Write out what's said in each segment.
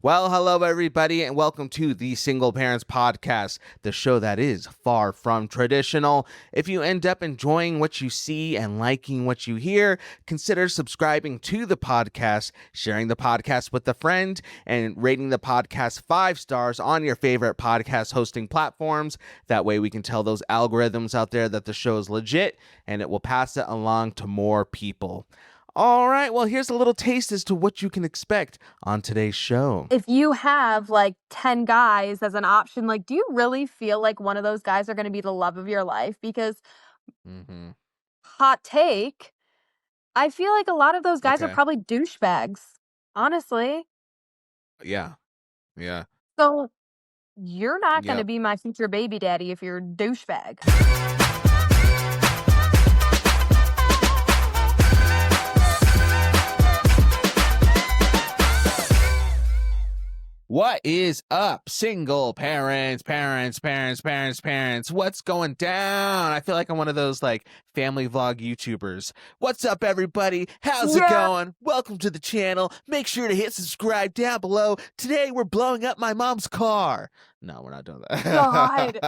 Well, hello, everybody, and welcome to the Single Parents Podcast, the show that is far from traditional. If you end up enjoying what you see and liking what you hear, consider subscribing to the podcast, sharing the podcast with a friend, and rating the podcast 5 stars on your favorite podcast hosting platforms. That way, we can tell those algorithms out there that the show is legit, and it will pass it along to more people. All right, well, here's a little taste as to what you can expect on today's show. If you have like 10 guys as an option, like, do you really feel like one of those guys are going to be the love of your life? Because Mm-hmm. hot take, I feel like a lot of those guys are Okay. probably douchebags, honestly. Yeah. Yeah. So you're not going to Yep. be my future baby daddy if you're a douchebag. What is up, single parents? What's going down? I feel like I'm one of those like family vlog YouTubers. What's up, everybody? How's it Yeah. going? Welcome to the channel. Make sure to hit subscribe down below. Today we're blowing up my mom's car. No, we're not doing that. God.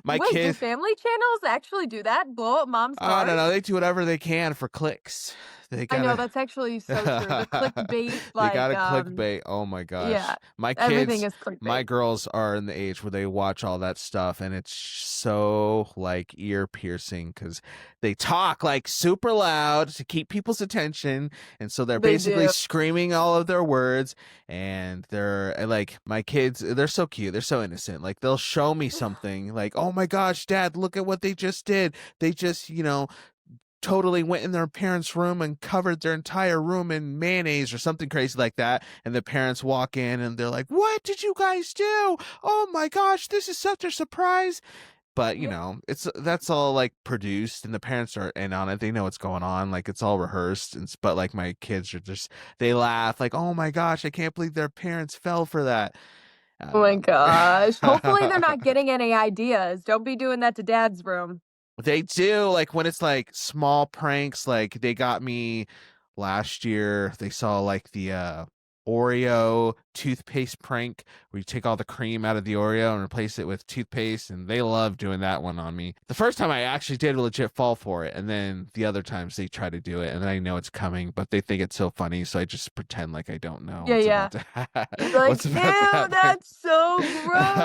My Wait, do kids. family channels actually do that? Blow up mom's I cars? don't know. They do whatever they can for clicks. They I know, gotta. that's actually so true. The clickbait, They like, gotta clickbait. Oh my yeah, gosh. My everything kids, is clickbait. my girls are in the age where they watch all that stuff, and it's so like ear piercing because they talk like super loud to keep people's attention, and so they're They basically do. screaming all of their words. And they're like, my kids, they're so cute, they're so innocent. Like they'll show me something, like, oh my gosh, Dad, look at what they just did. They just, totally went in their parents' room and covered their entire room in mayonnaise or something crazy like that. And the parents walk in and they're like, what did you guys do? Oh my gosh, this is such a surprise. But Yeah. that's all like produced, and the parents are in on it. They know what's going on. Like it's all rehearsed. But like my kids are just, they laugh like, oh my gosh, I can't believe their parents fell for that. I Oh don't my know. gosh. Hopefully they're not getting any ideas. Don't be doing that to dad's room. They do, like when it's like small pranks, like they got me last year. They saw like the Oreo toothpaste prank where you take all the cream out of the Oreo and replace it with toothpaste, and they love doing that one on me. The first time I actually did legit fall for it, and then the other times they try to do it, and then I know it's coming, but they think it's so funny, so I just pretend like I don't know Yeah, what's yeah. about to You're like, what's ew, about to happen. that's so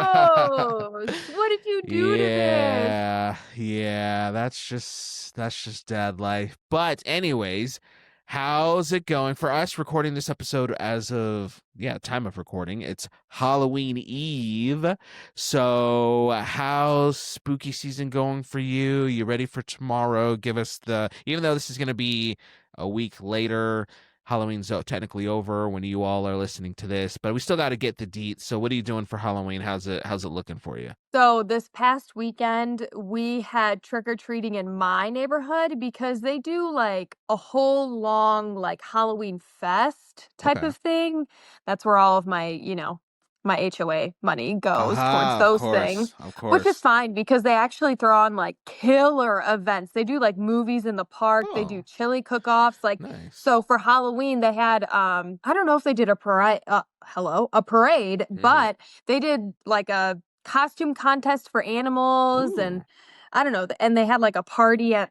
gross. What did you do to this? Yeah, that's just dad life. But anyways, how's it going for us recording this episode as of time of recording? It's Halloween Eve. So, how's spooky season going for you? You ready for tomorrow? Give us even though this is going to be a week later, Halloween's technically over when you all are listening to this, but we still got to get the deets. So what are you doing for Halloween? How's it looking for you? So this past weekend, we had trick-or-treating in my neighborhood because they do like a whole long like Halloween fest type Okay. of thing. That's where all of my HOA money goes towards Aha, of those things, course, of which is course. fine because they actually throw on like killer events. They do like movies in the park, they do Oh, chili cook-offs. Like, nice. so for Halloween, they had I don't know if they did a parade, a parade, Mm-hmm. but they did like a costume contest for animals, and Ooh, I don't know, and they had like a party at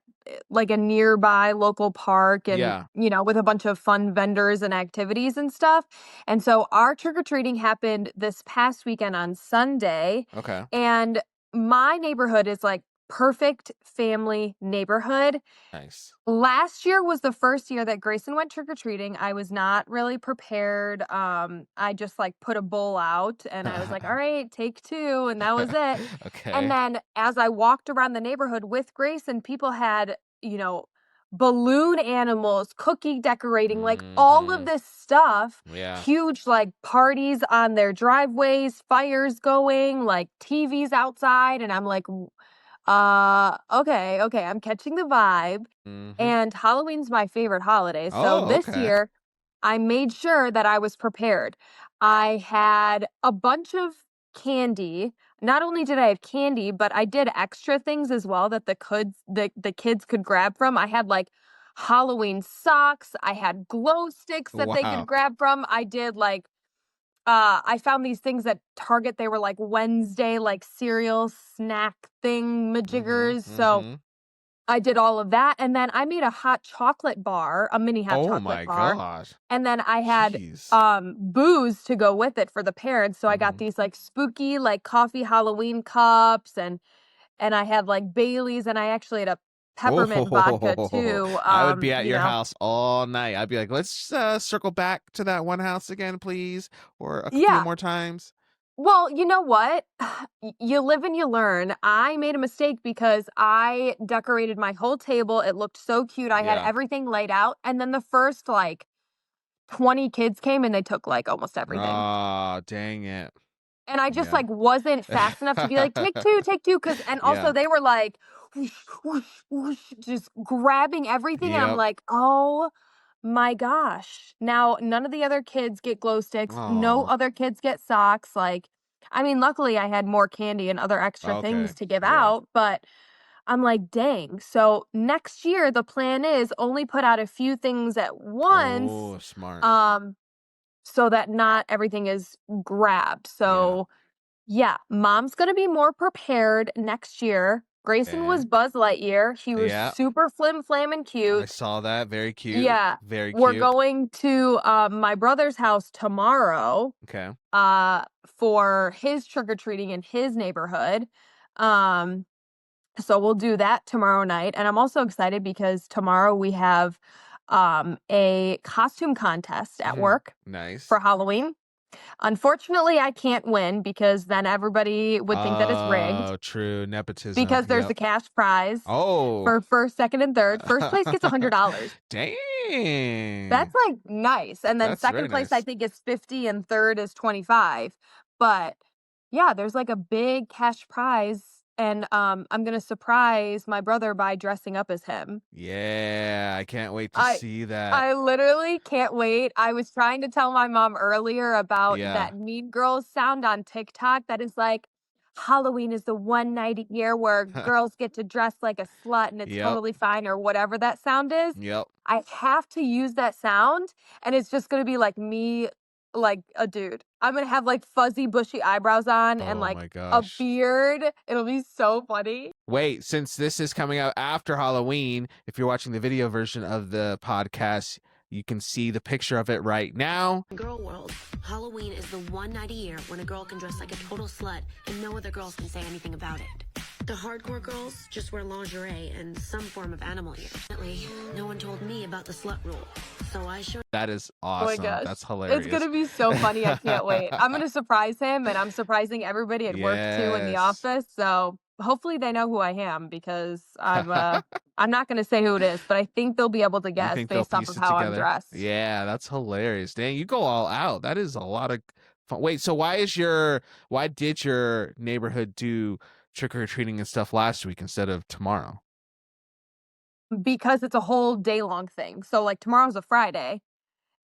like a nearby local park, and yeah. with a bunch of fun vendors and activities and stuff. And so our trick-or-treating happened this past weekend on Sunday, Okay. and my neighborhood is like perfect family neighborhood. Nice. Last year was the first year that Grayson went trick-or-treating. I was not really prepared. I just like put a bowl out and I was like, all right, take two, and that was it. And Okay. then as I walked around the neighborhood with Grayson, people had, balloon animals, cookie decorating, like all of Mm-hmm. this stuff, Yeah. huge like parties on their driveways, fires going, like TVs outside. And I'm like, okay, I'm catching the vibe. Mm-hmm. And Halloween's my favorite holiday. So Oh, this okay. year, I made sure that I was prepared. I had a bunch of candy. Not only did I have candy, but I did extra things as well that the kids could grab from. I had like Halloween socks. I had glow sticks that they could Wow. grab from. I did like I found these things at Target. They were like Wednesday, like cereal snack thing majiggers. So Mm-hmm. I did all of that. And then I made a hot chocolate bar, a mini hot Oh chocolate my bar. gosh. And then I had Jeez. booze to go with it for the parents. So I got Mm-hmm. these like spooky like coffee Halloween cups, and I had like Bailey's, and I actually had a peppermint vodka Oh, too. I would be at You your know. house all night. I'd be like, let's circle back to that one house again, please, or a few Yeah. more times. Well, you know what? You live and you learn. I made a mistake because I decorated my whole table. It looked so cute. I had Yeah. everything laid out. And then the first like 20 kids came and they took like almost everything. Ah, dang it. And I just Yeah. like wasn't fast enough to be like, take two. Cause, and also Yeah. they were like, whoosh, whoosh, whoosh, just grabbing everything. And I'm Yep. like, oh my gosh. Now, none of the other kids get glow sticks. No Oh. other kids get socks. Like, I mean, luckily I had more candy and other extra things Okay. to give Yeah. out, but I'm like, dang. So next year, the plan is only put out a few things at once, Oh, smart. um, so that not everything is grabbed. Yeah. So yeah, mom's gonna be more prepared next year. Grayson Okay. was Buzz Lightyear. He was Yeah. super flim flam and I cute. saw that. Very cute. Yeah. Very We're cute. going to my brother's house tomorrow Okay. for his trick or treating in his neighborhood. Um so we'll do that tomorrow night, and I'm also excited because tomorrow we have a costume contest at work Nice. for Halloween. Unfortunately, I can't win because then everybody would think that it's rigged, Oh, true. Nepotism. because there's Yep. the cash prize Oh. for first, second, and third. First place gets $100. Dang. That's, like, nice, and then That's very second place, I nice. think, is 50, and third is 25, but, yeah, there's, like, a big cash prize, and, I'm gonna surprise my brother by dressing up as him. Yeah, I can't wait to I see that. I literally can't wait. I was trying to tell my mom earlier about Yeah. that Mean Girls sound on TikTok that is like, Halloween is the one night a year where girls get to dress like a slut and it's Yep. totally fine, or whatever that sound is. Yep. I have to use that sound, and it's just gonna be like me, like a dude. I'm gonna have like fuzzy, bushy eyebrows on and Oh like my a gosh. beard. It'll be so funny. Wait, since this is coming out after Halloween, if you're watching the video version of the podcast, you can see the picture of it right now. Girl world, Halloween is the one night a year when a girl can dress like a total slut and no other girls can say anything about it. The hardcore girls just wear lingerie and some form of animal ear. No one told me about the slut rule, so I showed. That is Oh my awesome. gosh. That's hilarious. It's gonna be so funny. I can't wait. I'm gonna surprise him, and I'm surprising everybody at work too in the Yes. office. So hopefully they know who I am, because I'm not gonna say who it is, but I think they'll be able to You guess think they'll based off piece of it how I'm together? dressed. Yeah, that's hilarious. Dang, you go all out. That is a lot of fun. Wait, so why did your neighborhood do trick or treating and stuff last week instead of tomorrow? Because it's a whole day long thing. So like tomorrow's a Friday,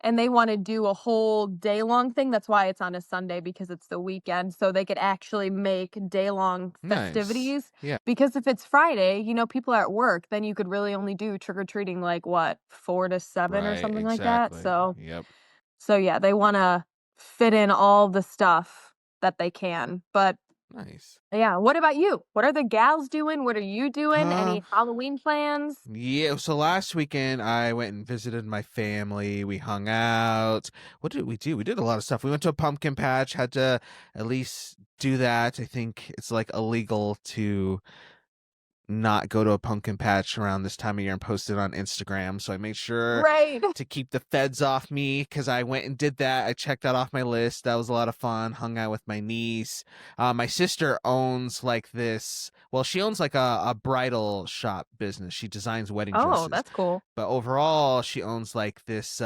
and they want to do a whole day long thing. That's why it's on a Sunday, because it's the weekend. So they could actually make day long Nice. festivities. Yeah. Because if it's Friday, people are at work, then you could really only do trick or treating like what, 4 to 7 or Right, something like that. exactly. Yep. So yeah, they want to fit in all the stuff that they can. But Nice. yeah, what about you? What are the gals doing? What are you doing? Uh, Any Halloween plans? Yeah, so last weekend I went and visited my family. We hung out. What did we do? We did a lot of stuff. We went to a pumpkin patch, had to at least do that. I think it's like illegal to not go to a pumpkin patch around this time of year and post it on Instagram. So I made sure Right. to keep the feds off me, because I went and did that. I checked that off my list. That was a lot of fun. Hung out with my niece. My sister owns like this. Well, she owns like a bridal shop business. She designs wedding dresses. Oh, that's cool. But overall, she owns like this.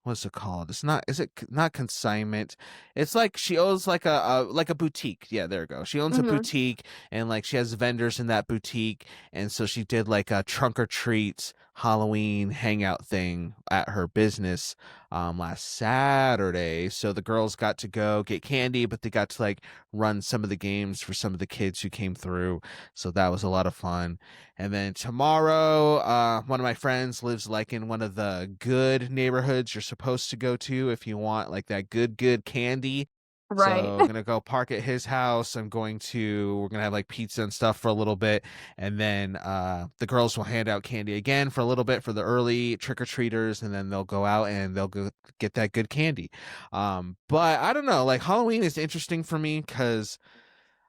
What's it called? It's not. Is it not consignment? It's like she owns like a boutique. Yeah, there we go. She owns a Mhm. boutique, and like she has vendors in that boutique, and so she did like a trunk or treat Halloween hangout thing at her business last Saturday. So the girls got to go get candy, but they got to like run some of the games for some of the kids who came through. So that was a lot of fun. And then tomorrow, one of my friends lives like in one of the good neighborhoods you're supposed to go to if you want like that good candy. Right. So I'm gonna go park at his house. We're gonna have like pizza and stuff for a little bit, and then the girls will hand out candy again for a little bit for the early trick-or-treaters, and then they'll go out and they'll go get that good candy. But I don't know, like Halloween is interesting for me because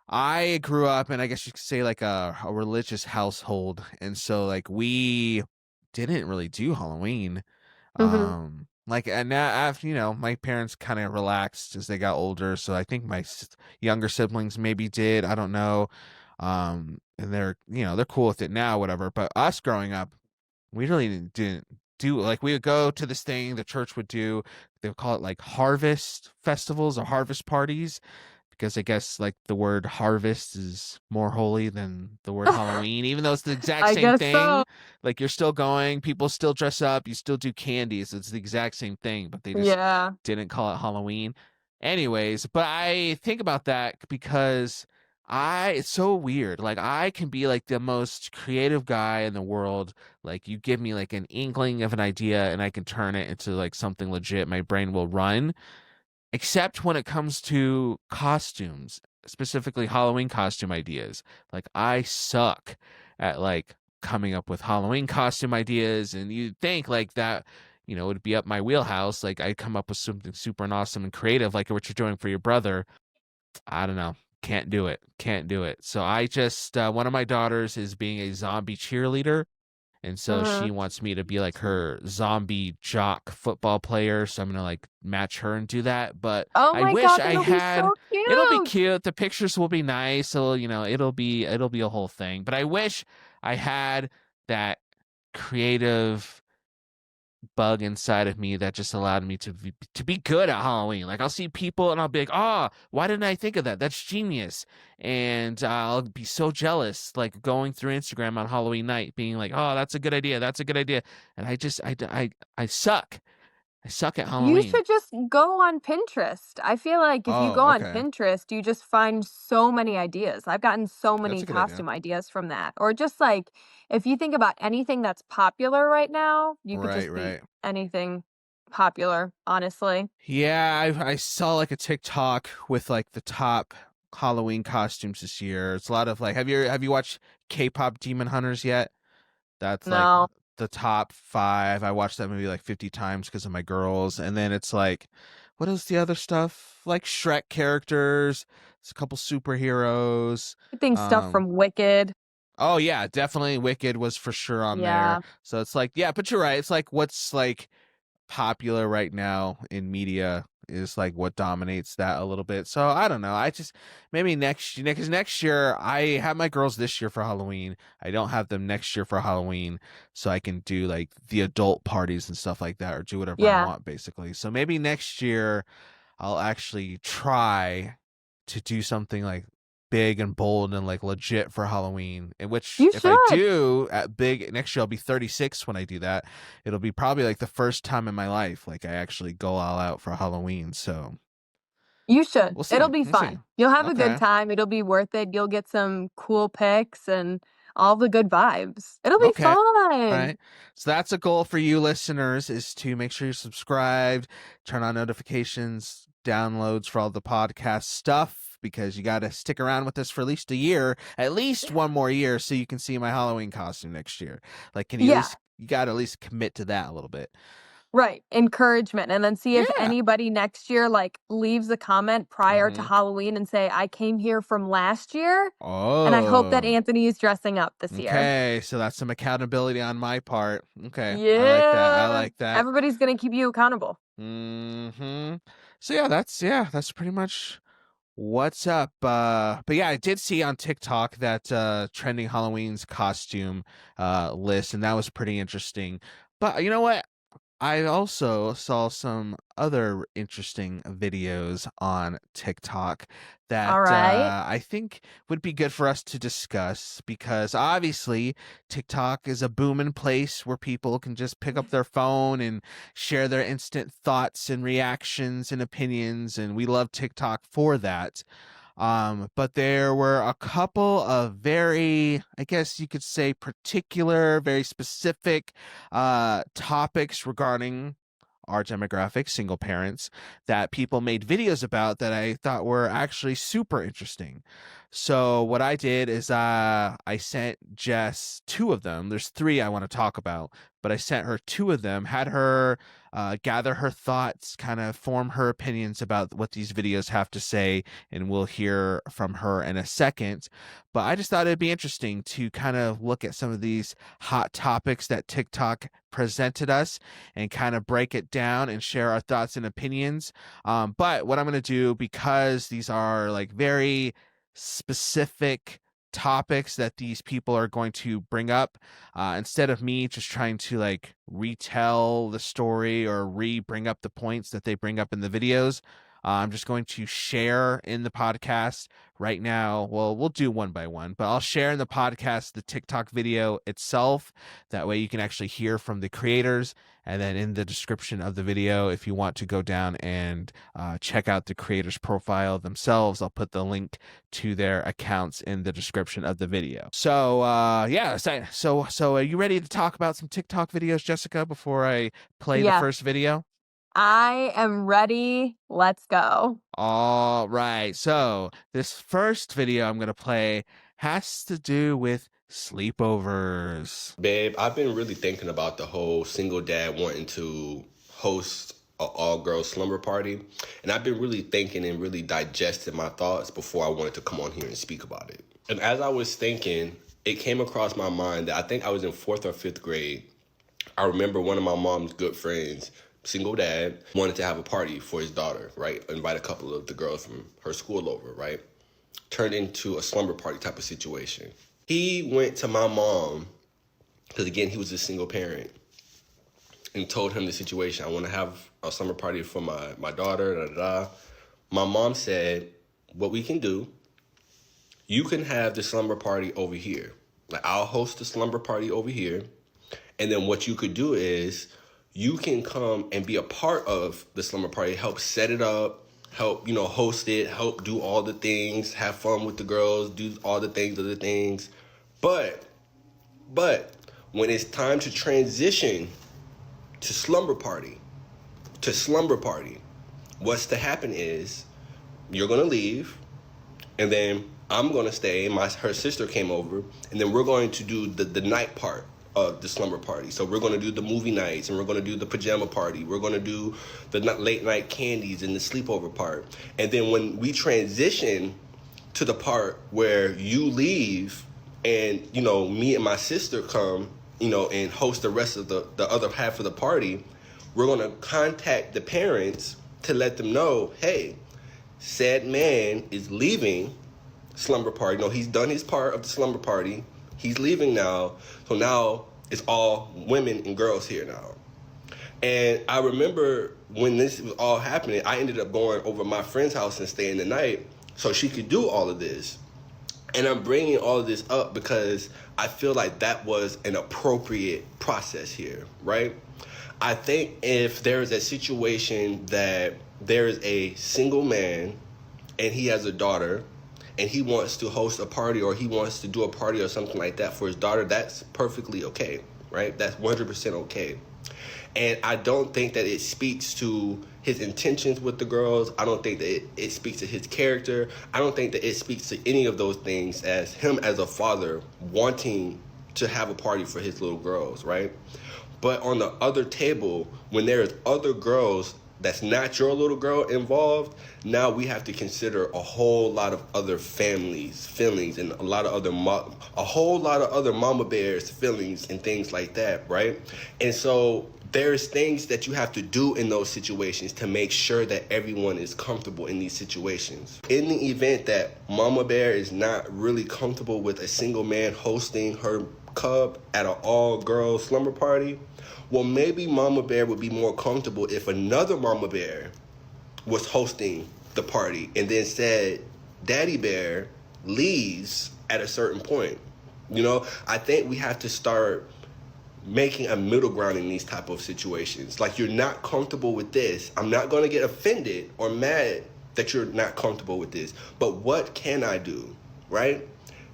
I grew up in, I guess you could say, like a religious household, and so like we didn't really do Halloween. Hmm. Like, and now I've, my parents kind of relaxed as they got older, so I think my younger siblings maybe did. I don't know. And they're cool with it now, whatever. But us growing up, we really didn't do, like, we would go to this thing the church would do. They would call it like harvest festivals or harvest parties, because I guess like the word harvest is more holy than the word Halloween, even though it's the exact I same guess so. thing. Like you're still going, people still dress up, you still do candies. It's the exact same thing, but they just Yeah. didn't call it Halloween. Anyways, but I think about that because it's so weird. Like I can be like the most creative guy in the world. Like you give me like an inkling of an idea and I can turn it into like something legit. My brain will run, except when it comes to costumes, specifically Halloween costume ideas. Like I suck at like coming up with Halloween costume ideas, and you'd think like that, would be up my wheelhouse. Like I'd come up with something super and awesome and creative, like what you're doing for your brother. I don't know. Can't do it. Can't do it. So I just, one of my daughters is being a zombie cheerleader, and so Hmm. she wants me to be like her zombie jock football player. So I'm gonna like match her and do that. But Oh I my wish God, I that'll be had, so it'll be cute. cute. The pictures will be nice. So, it'll be a whole thing. But I wish I had that creative bug inside of me that just allowed me to be good at Halloween. Like I'll see people and I'll be like, "Oh, why didn't I think of that? That's genius!" And I'll be so jealous, like going through Instagram on Halloween night, being like, "Oh, that's a good idea. That's a good idea." And I just, I suck. I suck at You Halloween. should just go on Pinterest. I feel like if you go Oh, on okay. Pinterest, you just find so many ideas. I've gotten so That's many a good idea. costume ideas from that. Or just like if you think about anything that's popular right now, you could Right, just be right. anything popular, honestly. Yeah, I saw like a TikTok with like the top Halloween costumes this year. It's a lot of like, have you watched K-pop Demon Hunters yet? That's like No. the top five. I watched that movie like 50 times because of my girls. And then it's like, what is the other stuff? Like Shrek characters, there's a couple superheroes. I think stuff Um, from Wicked. oh yeah, definitely Wicked was for sure on there. Yeah. So it's like, yeah, but you're right. It's like what's like popular right now in media is like what dominates that a little bit. So I don't know. I just maybe next year, because next year I have my girls this year for Halloween. I don't have them next year for Halloween, so I can do like the adult parties and stuff like that, or do whatever I Yeah. want basically. So maybe next year I'll actually try to do something like big and bold and like legit for Halloween. In which, You if I should. do at big next year, I'll be 36 when I do that. It'll be probably like the first time in my life like I actually go all out for Halloween. So You should. we'll see. It'll be We'll see. fun. You'll have a good Okay. time. It'll be worth it. You'll get some cool pics and all the good vibes. It'll be Okay. All fun. right. So that's a goal for you listeners, is to make sure you're subscribed, turn on notifications, downloads for all the podcast stuff, because you got to stick around with us for at least one more year, so you can see my Halloween costume next year. Like, Yeah. you got to at least commit to that a little bit. Right. Encouragement. And then see if Yeah. anybody next year like leaves a comment prior to Mm-hmm. Halloween and say, I came here from last year and I hope that Oh, Anthony is dressing up this year. okay. So that's some accountability on my part. Okay. I like that. I Yeah. like that. Everybody's going to keep you accountable. Mm-hmm. So yeah, that's pretty much what's up. But yeah, I did see on TikTok that trending Halloween's costume list, and that was pretty interesting. But you know what? I also saw some other interesting videos on TikTok that All right. I think would be good for us to discuss because obviously TikTok is a booming place where people can just pick up their phone and share their instant thoughts and reactions and opinions, and we love TikTok for that. But there were a couple of very, I guess you could say, particular, very specific topics regarding our demographic, single parents, that people made videos about that I thought were actually super interesting. So what I did is I sent Jess two of them. There's three I want to talk about, but I sent her two of them, had her gather her thoughts, kind of form her opinions about what these videos have to say, and we'll hear from her in a second. But I just thought it'd be interesting to kind of look at some of these hot topics that TikTok presented us and kind of break it down and share our thoughts and opinions. But what I'm going to do, because these are like very specific topics that these people are going to bring up, instead of me just trying to like retell the story or bring up the points that they bring up in the videos, I'm just going to share in the podcast right now. Well, we'll do one by one, but I'll share in the podcast the TikTok video itself. That way you can actually hear from the creators. And then in the description of the video, if you want to go down and check out the creators' profile themselves, I'll put the link to their accounts in the description of the video. So yeah, so are you ready to talk about some TikTok videos, Jessica, before I play the Yeah, first video? I am ready. Let's go. All right. So this first video I'm going to play has to do with sleepovers. Babe, I've been really thinking about the whole single dad wanting to host an all-girls slumber party. And I've been really thinking and really digesting my thoughts before I wanted to come on here and speak about it. And as I was thinking, it came across my mind that I think I was in 4th or 5th grade. I remember one of my mom's good friends, single dad, wanted to have a party for his daughter, right? Invite a couple of the girls from her school over, right? Turned into a slumber party type of situation. He went to my mom, because again, he was a single parent, and told him the situation. I want to have a slumber party for my daughter, da, da, da. My mom said, what we can do, you can have the slumber party over here. Like, I'll host the slumber party over here. And then what you could do is you can come and be a part of the slumber party, help set it up, help, host it, help do all the things, have fun with the girls, do all the things. But when it's time to transition to slumber party, what's to happen is you're going to leave, and then I'm going to stay. Her sister came over, and then we're going to do the night part of the slumber party. So we're going to do the movie nights, and we're going to do the pajama party. We're going to do the late night candies and the sleepover part. And then when we transition to the part where you leave and, me and my sister come, and host the rest of the other half of the party, we're going to contact the parents to let them know, hey, said man is leaving slumber party. No, he's done his part of the slumber party. He's leaving now. So now it's all women and girls here now. And I remember when this was all happening, I ended up going over my friend's house and staying the night so she could do all of this. And I'm bringing all of this up because I feel like that was an appropriate process here, right? I think if there is a situation that there is a single man and he has a daughter and he wants to host a party or he wants to do a party or something like that for his daughter, that's perfectly okay, right? That's 100% okay. And I don't think that it speaks to his intentions with the girls. I don't think that it speaks to his character. I don't think that it speaks to any of those things as him as a father wanting to have a party for his little girls, right? But on the other table, when there's other girls that's not your little girl involved, now we have to consider a whole lot of other families' feelings and a whole lot of other mama bears' feelings and things like that, right? And so there's things that you have to do in those situations to make sure that everyone is comfortable in these situations. In the event that mama bear is not really comfortable with a single man hosting her cub at an all-girls slumber party, well, maybe Mama Bear would be more comfortable if another Mama Bear was hosting the party and then said Daddy Bear leaves at a certain point. You know, I think we have to start making a middle ground in these type of situations. Like, you're not comfortable with this. I'm not going to get offended or mad that you're not comfortable with this. But what can I do, right,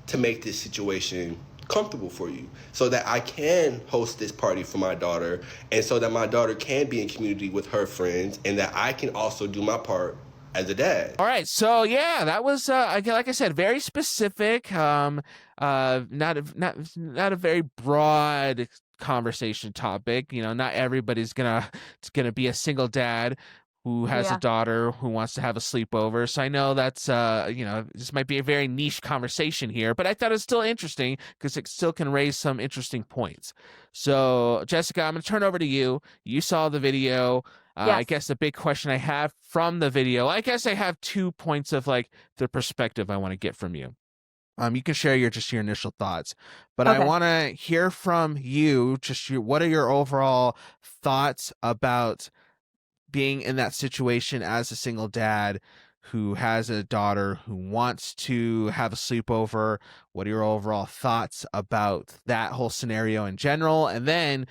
to make this situation comfortable for you so that I can host this party for my daughter and so that my daughter can be in community with her friends and that I can also do my part as a dad. All right, so yeah, that was like I said, very specific. Not a very broad conversation topic. You know, not everybody's gonna be a single dad who has a daughter who wants to have a sleepover. So I know that's this might be a very niche conversation here, but I thought it's still interesting because it still can raise some interesting points. So Jessica, I'm gonna turn over to you. You saw the video. Yes. I guess the big question I have from the video, I guess I have 2 points of like the perspective I want to get from you. You can share your initial thoughts, but I Okay. want to hear from you. What are your overall thoughts about being in that situation as a single dad who has a daughter who wants to have a sleepover? What are your overall thoughts about that whole scenario in general? And then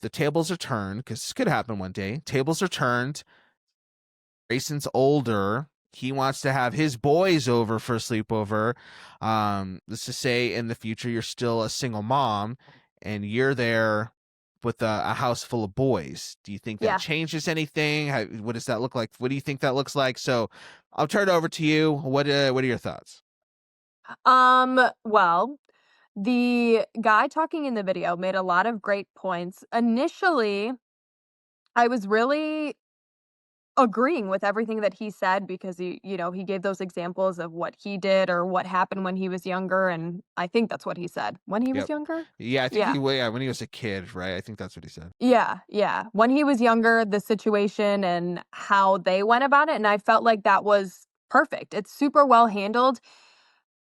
the tables are turned, because this could happen one day. Tables are turned. Grayson's older. He wants to have his boys over for a sleepover. Let's just say in the future you're still a single mom and you're there with a house full of boys. Do you think that changes anything? What does that look like? What do you think that looks like? So I'll turn it over to you. What are your thoughts? Well, the guy talking in the video made a lot of great points. Initially, I was really agreeing with everything that he said because he gave those examples of what he did or what happened when he was younger, and I think that's what he said. When he was Yep. younger? Yeah, I think Yeah. when he was a kid, right? I think that's what he said. Yeah. When he was younger, the situation and how they went about it, and I felt like that was perfect. It's super well handled.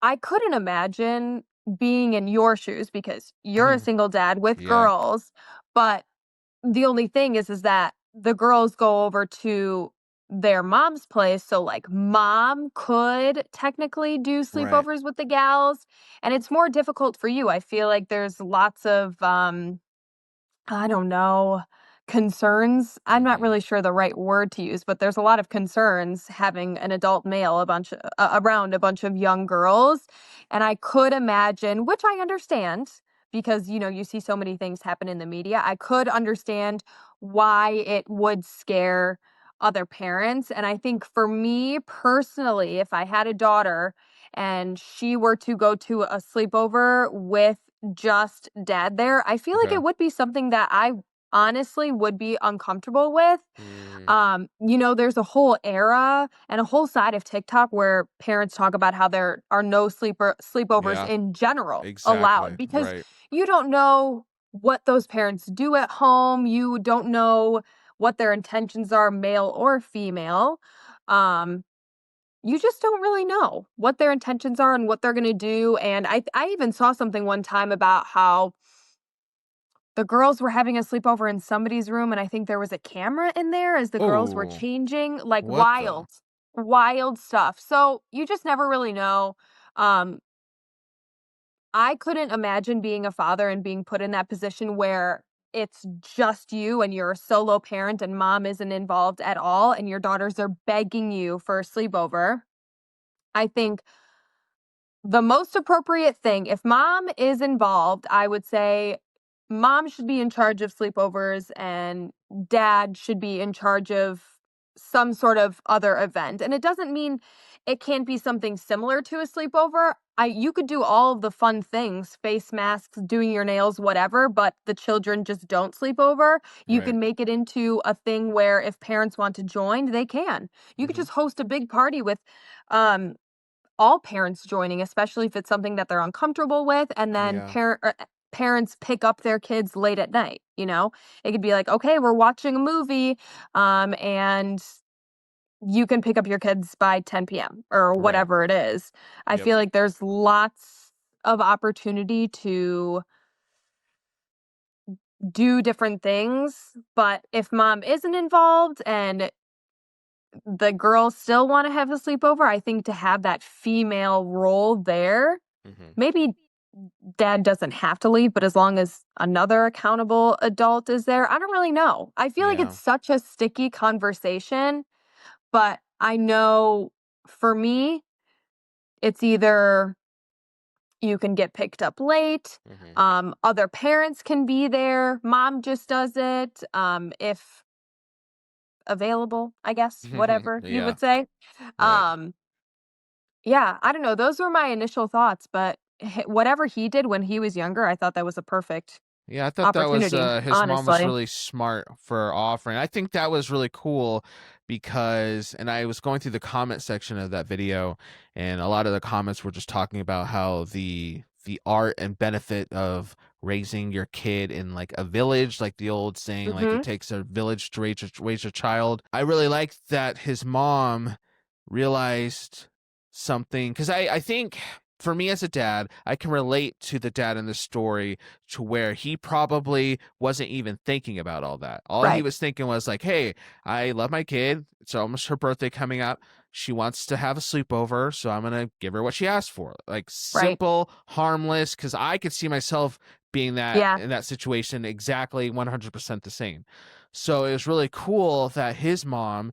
I couldn't imagine being in your shoes because you're a single dad with Yeah. girls, but the only thing is that the girls go over to their mom's place, so, like, mom could technically do Right. sleepovers with the gals, and it's more difficult for you. I feel like there's lots of, I don't know, concerns. I'm not really sure the right word to use, but there's a lot of concerns having an adult male around a bunch of young girls. And I could imagine, which I understand because you see so many things happen in the media. I could understand why it would scare other parents. And I think for me personally, if I had a daughter and she were to go to a sleepover with just dad there, I feel like Okay. it would be something that I honestly would be uncomfortable with. There's a whole era and a whole side of TikTok where parents talk about how there are no sleepovers Yeah, in general allowed exactly. because Right. you don't know what those parents do at home. You don't know what their intentions are, male or female. Um, you just don't really know what their intentions are and what they're gonna do, and I even saw something one time about how the girls were having a sleepover in somebody's room, and I think there was a camera in there as the girls were Oh, changing, like, what the? wild stuff, so you just never really know. um, I couldn't imagine being a father and being put in that position where it's just you and you're a solo parent and mom isn't involved at all, and your daughters are begging you for a sleepover. I think the most appropriate thing, if mom is involved, I would say mom should be in charge of sleepovers and dad should be in charge of some sort of other event. And it doesn't mean it can't be something similar to a sleepover. You could do all of the fun things, face masks, doing your nails, whatever, but the children just don't sleep over. You Right. can make it into a thing where if parents want to join, they can. You could just host a big party with um all parents joining, especially if it's something that they're uncomfortable with, and then Yeah. parents pick up their kids late at night, It could be like, "Okay, we're watching a movie, and you can pick up your kids by 10 p.m." or Right. whatever it is. I Yep. feel like there's lots of opportunity to do different things. But if mom isn't involved and the girls still want to have a sleepover, I think to have that female role there, maybe dad doesn't have to leave, but as long as another accountable adult is there, I don't really know. I feel like Yeah. it's such a sticky conversation, but I know for me, it's either you can get picked up late, other parents can be there, mom just does it, if available, I guess, whatever you Yeah. would say. Right. Um, yeah, I don't know. Those were my initial thoughts, but whatever he did when he was younger, I thought that was a perfect Yeah, I thought that was opportunity, his mom was honestly. really smart for offering. I think that was really cool because, and I was going through the comment section of that video, and a lot of the comments were just talking about how the art and benefit of raising your kid in like a village, like the old saying, like it Mhm. takes a village to raise a child. I really liked that his mom realized something because I think for me as a dad, I can relate to the dad in the story to where he probably wasn't even thinking about all that. All he Right. was thinking was like, "Hey, I love my kid. It's almost her birthday coming up. She wants to have a sleepover, so I'm gonna give her what she asked for." Like Right. simple, harmless. Because I could see myself being that Yeah. in that situation exactly 100% the same. So it was really cool that his mom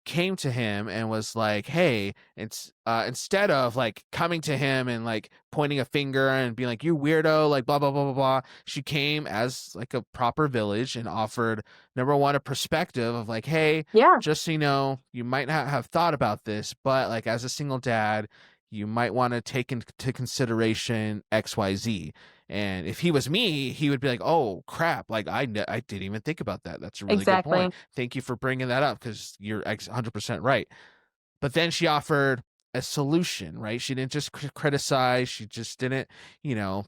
came to him and was like, "Hey," it's instead of like coming to him and like pointing a finger and being like, "You weirdo," like blah blah blah blah blah. She came as like a proper village and offered number one a perspective of like, "Hey, Yeah. just so you know, you might not have thought about this, but like as a single dad, you might want to take into consideration XYZ." And if he was me, he would be like, "Oh crap! Like I didn't even think about that. That's a really good point. Exactly. Thank you for bringing that up because you're 100% right." But then she offered a solution, right? She didn't just criticize. She just didn't,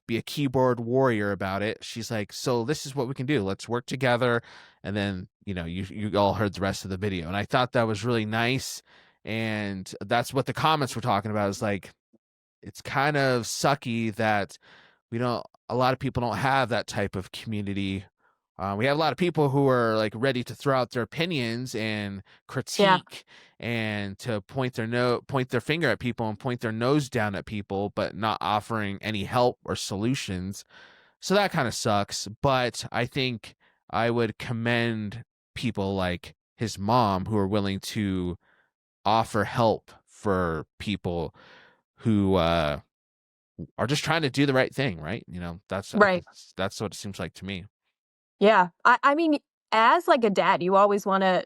be a keyboard warrior about it. She's like, "So this is what we can do. Let's work together." And then, you all heard the rest of the video, and I thought that was really nice. And that's what the comments were talking about. Is like, it's kind of sucky that we don't a lot of people don't have that type of community. We have a lot of people who are like ready to throw out their opinions and Yeah. critique and to point their finger at people and point their nose down at people, but not offering any help or solutions. So that kind of sucks. But I think I would commend people like his mom who are willing to offer help for people who are just trying to do the right thing, right? Right. That's what it seems like to me. Yeah. I mean, as like a dad, you always want to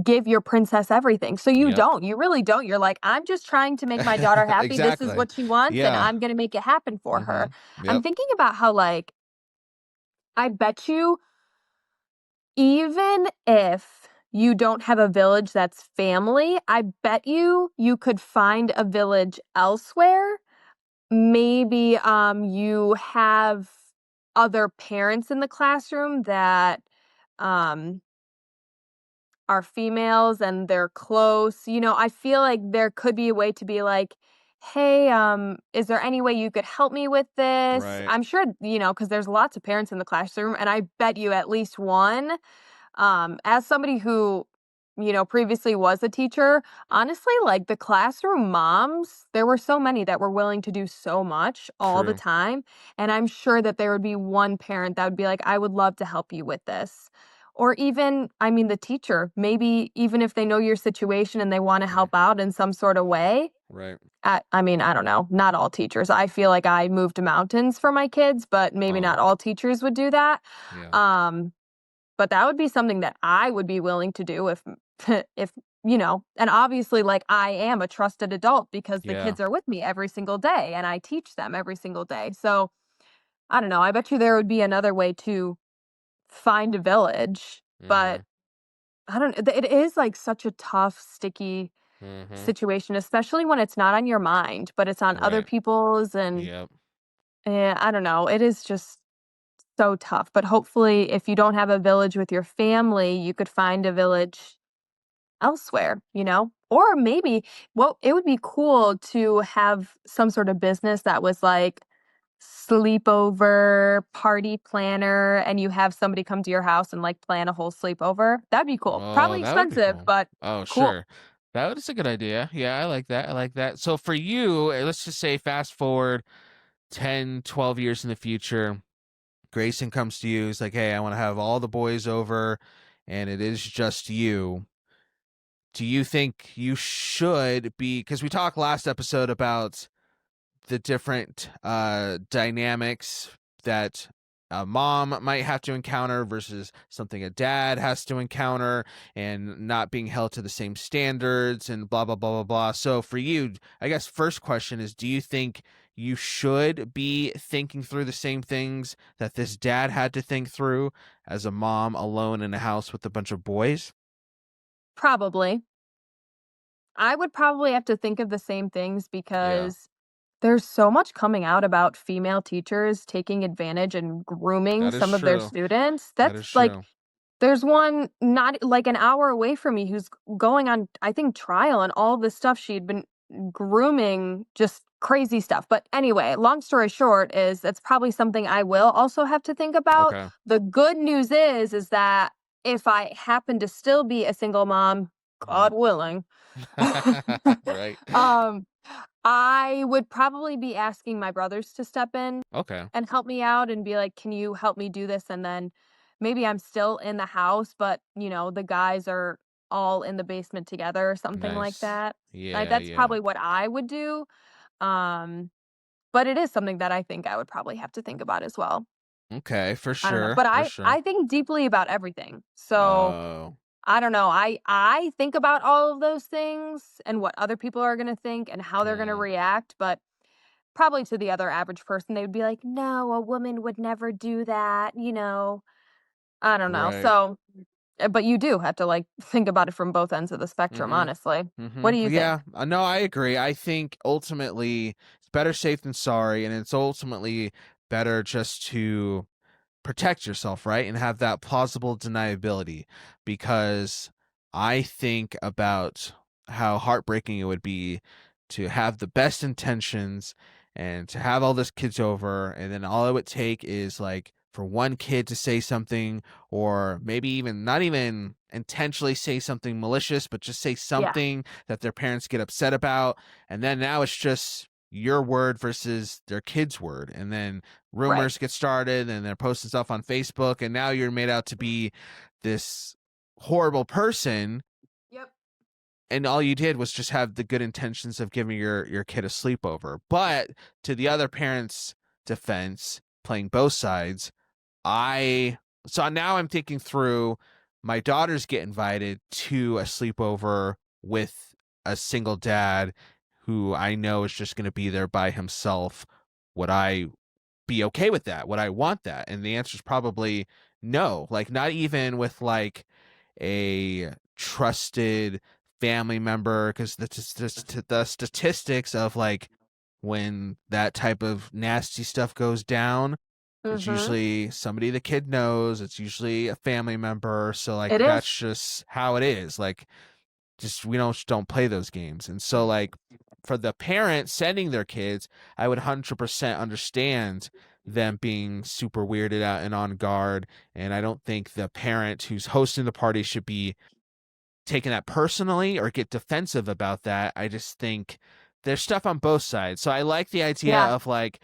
give your princess everything. So you Yep. don't. You really don't. You're like, I'm just trying to make my daughter happy. This is Exactly. what she wants, and Yeah. I'm going to make it happen for her. I'm Yep. thinking about how, like, I bet you, even if you don't have a village that's family, I bet you could find a village elsewhere. Maybe you have other parents in the classroom that um are females and they're close. I feel like there could be a way to be like, "Hey, is there any way you could help me with this?" Right. I'm sure, because there's lots of parents in the classroom, and I bet you at least one. As somebody who, previously was a teacher, honestly, like the classroom moms, there were so many that were willing to do so much all the True. time. And I'm sure that there would be one parent that would be like, I would love to help you with this. Or even, I mean, the teacher, maybe even if they know your situation and they want to Right. help out in some sort of way. Right. I mean, I don't know. Not all teachers. I feel like I moved mountains for my kids, but maybe Oh, not all teachers would do that. yeah. Um, but that would be something that I would be willing to do if if, and obviously, like, I am a trusted adult because the Yeah. kids are with me every single day and I teach them every single day. So, I don't know, I bet you there would be another way to find a village, but Mhm. I don't it is, like, such a tough, sticky Mhm. situation, especially when it's not on your mind, but it's on other Right. people's and, Yep. I don't know, it is just so tough, but hopefully, if you don't have a village with your family, you could find a village elsewhere, Or maybe, well, it would be cool to have some sort of business that was like sleepover party planner and you have somebody come to your house and like plan a whole sleepover. That'd be cool. Oh, Probably that would be expensive, cool. but Oh, cool. sure. That is a good idea. Yeah, I like that. I like that. So for you, let's just say fast forward 10, 12 years in the future, Grayson comes to you. He's like, hey, I want to have all the boys over, and it is just you. Do you think you should be, because we talked last episode about the different dynamics that a mom might have to encounter versus something a dad has to encounter, and not being held to the same standards and blah, blah, blah, blah, blah. So for you, I guess first question is, do you think you should be thinking through the same things that this dad had to think through as a mom alone in a house with a bunch of boys? Probably. I would probably have to think of the same things Yeah, because there's so much coming out about female teachers taking advantage and grooming that is some of their true. students. That That's is like true. there's one not like an hour away from me who's going on, I think, trial and all the stuff she'd been grooming, just crazy stuff. But anyway, long story short is that's probably something I will also have to think about. Okay. The good news is that if I happen to still be a single mom, Mhm. God willing, Right. um, I would probably be asking my brothers to step in Okay. and help me out and be like, "Can you help me do this?" And then maybe I'm still in the house, but the guys are all in the basement together or something like Nice. that. Like Yeah, that's yeah. probably what I would do. Um, but it is something that I think I would probably have to think about as well. Okay, for I don't know, sure, but for I sure. I think deeply about everything. So Oh. I don't know. I think about all of those things and what other people are going to think and how they're going to Mm, react, but probably to the other average person, they would be like, "No, a woman would never do that." I don't know. right. So, but you do have to like think about it from both ends of the spectrum, Mhm. honestly. What do Mhm. you Yeah, think? no, I agree. I think ultimately it's better safe than sorry, and it's ultimately better just to protect yourself, right? And have that plausible deniability, because I think about how heartbreaking it would be to have the best intentions and to have all those kids over, and then all it would take is like for one kid to say something, or maybe even not even intentionally say something malicious, but just say Yeah, something that their parents get upset about, and then now it's just your word versus their kid's word, and then right. rumors get started and they're posting stuff on Facebook, and now you're made out to be this horrible person, Yep. and all you did was just have the good intentions of giving your kid a sleepover. But to the other parent's defense, playing both sides, I so now I'm thinking through, my daughters get invited to a sleepover with a single dad who I know is just going to be there by himself. Would I be okay with that? Would I want that? And the answer is probably no. Like, not even with like a trusted family member, because the statistics of like when that type of nasty stuff goes down, it's Mhm. usually somebody the kid knows. It's usually a family member. So like It that's is. just how it is. Like, just we don't play those games. And so like for the parents sending their kids, I would 100% understand them being super weirded out and on guard. And I don't think the parent who's hosting the party should be taking that personally or get defensive about that. I just think there's stuff on both sides. So I like the idea Yeah. of like,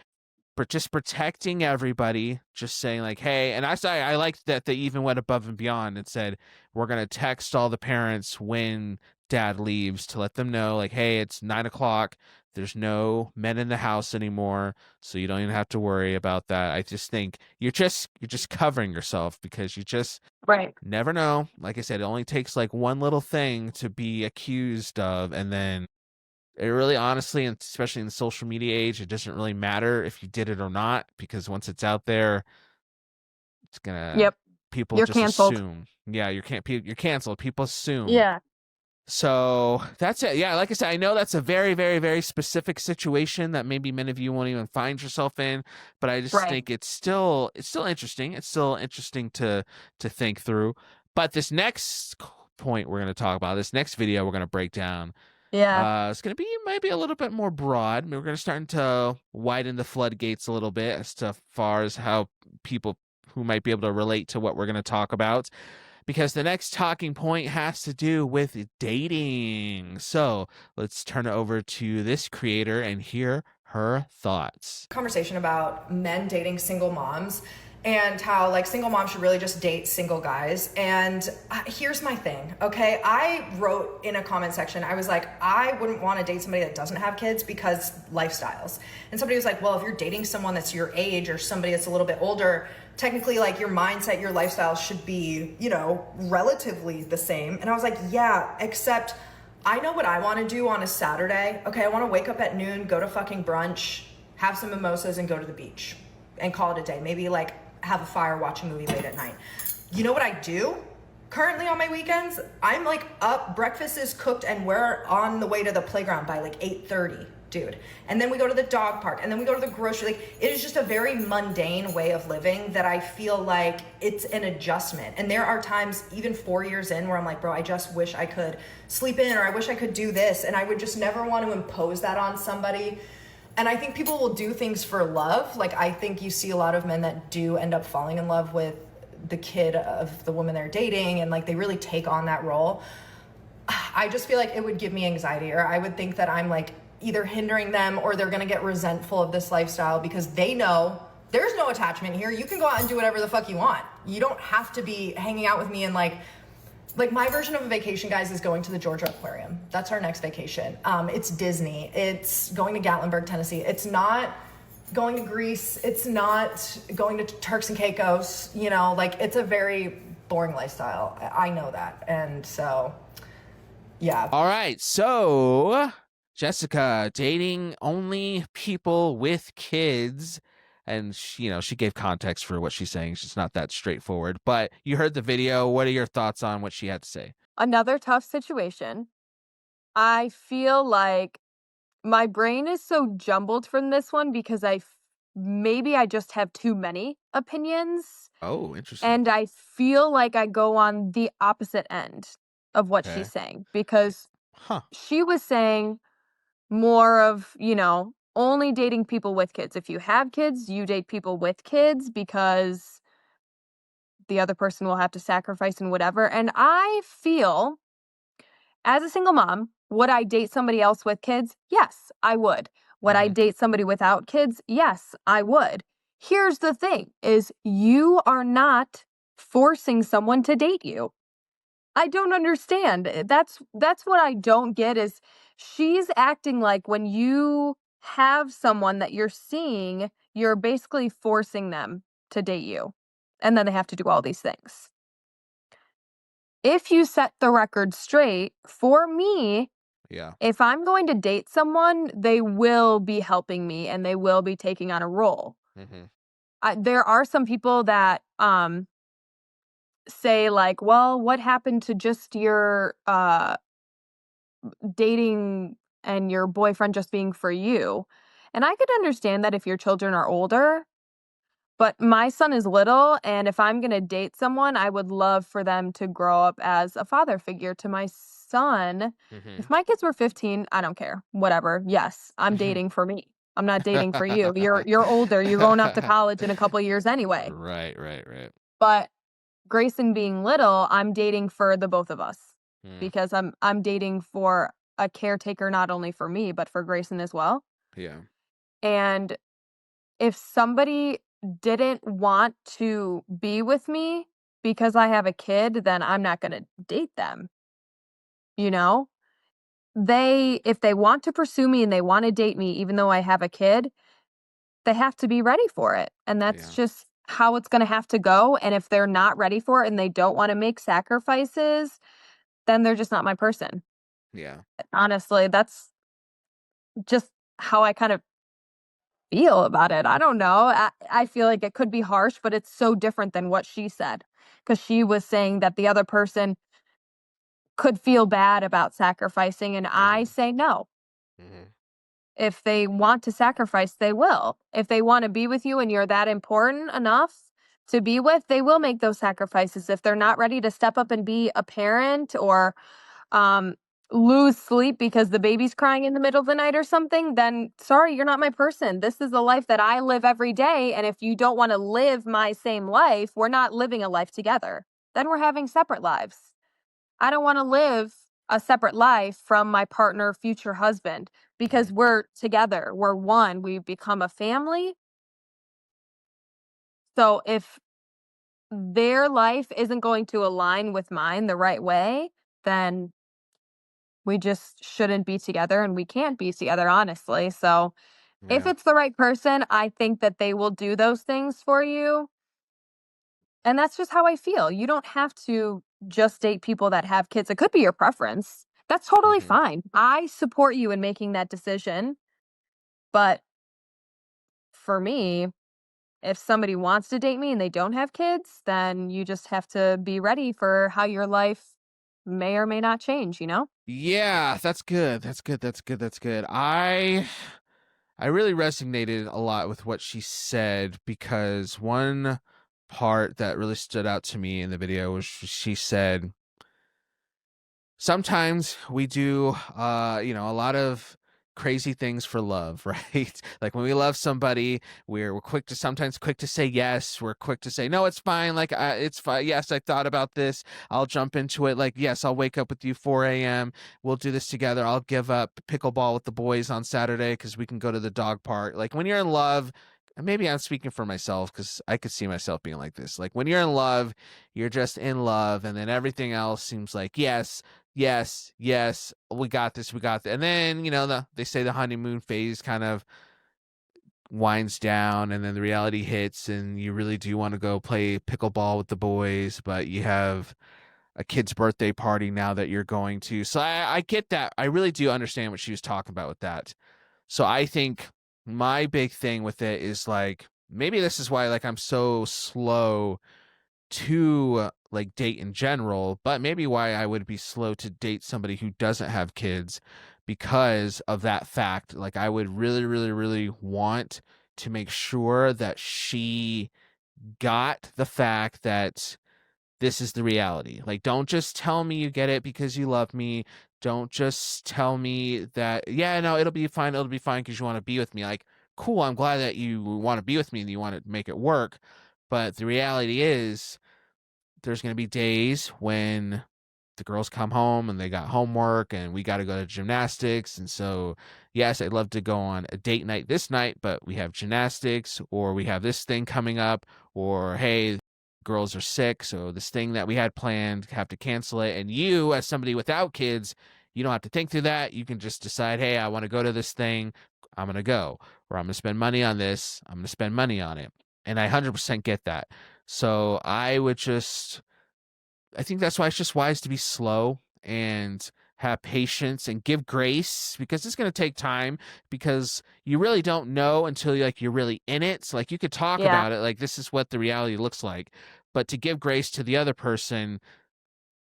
but just protecting everybody, just saying like, hey, and I liked that they even went above and beyond and said, we're gonna text all the parents when dad leaves to let them know, like, hey, it's 9 o'clock. There's no men in the house anymore, so you don't even have to worry about that. I just think you're just covering yourself, because you just Right. never know. Like I said, it only takes like one little thing to be accused of, and then it really, honestly, and especially in the social media age, it doesn't really matter if you did it or not, because once it's out there, it's gonna Yep. people You're just canceled. assume. Yeah, you're canceled. People assume. Yeah. So that's it. Yeah, like I said, I know that's a very, very, very specific situation that maybe many of you won't even find yourself in, but I just Right. think it's still interesting. It's still interesting to think through. But this next point we're going to talk about, this next video we're going to break down, Yeah. It's going to be maybe a little bit more broad. We're going to start to widen the floodgates a little bit as to far as how people who might be able to relate to what we're going to talk about, because the next talking point has to do with dating. So let's turn it over to this creator and hear her thoughts. Conversation about men dating single moms and how like single moms should really just date single guys. And here's my thing, okay? I wrote in a comment section, I was like, I wouldn't want to date somebody that doesn't have kids because lifestyles. And somebody was like, well, if you're dating someone that's your age or somebody that's a little bit older, technically like your mindset, your lifestyle should be, you know, relatively the same. And I was like, yeah, except I know what I want to do on a Saturday. Okay, I want to wake up at noon, go to fucking brunch, have some mimosas and go to the beach and call it a day. Maybe like have a fire, watch a movie late at night. You know what I do currently on my weekends? I'm like up, breakfast is cooked and we're on the way to the playground by like 8:30, dude. And then we go to the dog park and then we go to the grocery. Like it is just a very mundane way of living that I feel like it's an adjustment. And there are times even 4 years in where I'm like, bro, I just wish I could sleep in, or I wish I could do this. And I would just never want to impose that on somebody. And I think people will do things for love. Like I think you see a lot of men that do end up falling in love with the kid of the woman they're dating, and like they really take on that role. I just feel like it would give me anxiety, or I would think that I'm like either hindering them or they're gonna get resentful of this lifestyle because they know there's no attachment here. You can go out and do whatever the fuck you want. You don't have to be hanging out with me. And like my version of a vacation, guys, is going to the Georgia Aquarium. That's our next vacation. It's Disney. It's going to Gatlinburg, Tennessee. It's not going to Greece. It's not going to Turks and Caicos. You know, like it's a very boring lifestyle. I know that. And so, yeah. All right. So, Jessica, dating only people with kids. And she gave context for what she's saying. She's not that straightforward. But you heard the video. What are your thoughts on what she had to say? Another tough situation. I feel like my brain is so jumbled from this one because maybe I just have too many opinions. Oh, interesting. And I feel like I go on the opposite end of what she's saying, because she was saying more of, only dating people with kids. If you have kids, you date people with kids because the other person will have to sacrifice and whatever. And I feel, as a single mom, would I date somebody else with kids? Yes, I would. Would I date somebody without kids? Yes, I would. Here's the thing, is you are not forcing someone to date you. I don't understand. That's what I don't get, is she's acting like when you have someone that you're seeing, you're basically forcing them to date you. And then they have to do all these things. If you set the record straight, for me, if I'm going to date someone, they will be helping me and they will be taking on a role. There are some people that say like, well, what happened to just your dating and your boyfriend just being for you? And I could understand that if your children are older, but my son is little, and if I'm going to date someone, I would love for them to grow up as a father figure to my son. If my kids were 15, I don't care. Whatever. Yes, I'm dating for me. I'm not dating for you. You're older. You're going off to college in a couple of years anyway. Right. But Grayson being little, I'm dating for the both of us, because I'm dating for a caretaker, not only for me, but for Grayson as well. Yeah. And if somebody didn't want to be with me because I have a kid, then I'm not going to date them. If they want to pursue me and they want to date me, even though I have a kid, they have to be ready for it. And that's just how it's going to have to go. And if they're not ready for it and they don't want to make sacrifices, then they're just not my person. Yeah. Honestly, that's just how I kind of feel about it. I don't know. I feel like it could be harsh, but it's so different than what she said, because she was saying that the other person could feel bad about sacrificing, and I say no. If they want to sacrifice, they will. If they want to be with you and you're that important enough to be with, they will make those sacrifices. If they're not ready to step up and be a parent or lose sleep because the baby's crying in the middle of the night or something, then sorry, you're not my person. This is the life that I live every day. And if you don't want to live my same life, we're not living a life together. Then we're having separate lives. I don't want to live a separate life from my partner, future husband, because we're together. We're one. We've become a family. So if their life isn't going to align with mine the right way, then we just shouldn't be together and we can't be together, honestly. So if Yeah. it's the right person, I think that they will do those things for you. And that's just how I feel. You don't have to just date people that have kids. It could be your preference. That's totally Mhm. fine. I support you in making that decision. But for me, if somebody wants to date me and they don't have kids, then you just have to be ready for how your life may or may not change, you know? Yeah, that's good. That's good. That's good. That's good. I really resonated a lot with what she said because one part that really stood out to me in the video was she said, sometimes we do a lot of crazy things for love, right? Like when we love somebody, we're sometimes quick to say yes, we're quick to say no, it's fine, like it's fine, yes, I thought about this, I'll jump into it, like yes, I'll wake up with you 4 a.m, we'll do this together, I'll give up pickleball with the boys on Saturday because we can go to the dog park. Like when you're in love, and maybe I'm speaking for myself because I could see myself being like this, like when you're in love, you're just in love, and then everything else seems like yes, yes, we got this, we got that. And then, they say the honeymoon phase kind of winds down, and then the reality hits, and you really do want to go play pickleball with the boys, but you have a kid's birthday party now that you're going to. So I get that. I really do understand what she was talking about with that. So I think my big thing with it is like, maybe this is why like I'm so slow to like date in general, but maybe why I would be slow to date somebody who doesn't have kids because of that fact. Like I would really, really, really want to make sure that she got the fact that this is the reality. Like, don't just tell me you get it because you love me. Don't just tell me that, yeah, no, it'll be fine. It'll be fine because you want to be with me. Like, cool. I'm glad that you want to be with me and you want to make it work. But the reality is, there's going to be days when the girls come home and they got homework and we got to go to gymnastics. And so, yes, I'd love to go on a date night this night, but we have gymnastics, or we have this thing coming up, or hey, girls are sick, so this thing that we had planned, have to cancel it. And you, as somebody without kids, you don't have to think through that. You can just decide, hey, I want to go to this thing, I'm going to go, or I'm going to spend money on this, I'm going to spend money on it. And I 100% get that. So I think that's why it's just wise to be slow and have patience and give grace, because it's going to take time, because you really don't know until you're really in it. So like you could talk Yeah. about it, like this is what the reality looks like, but to give grace to the other person,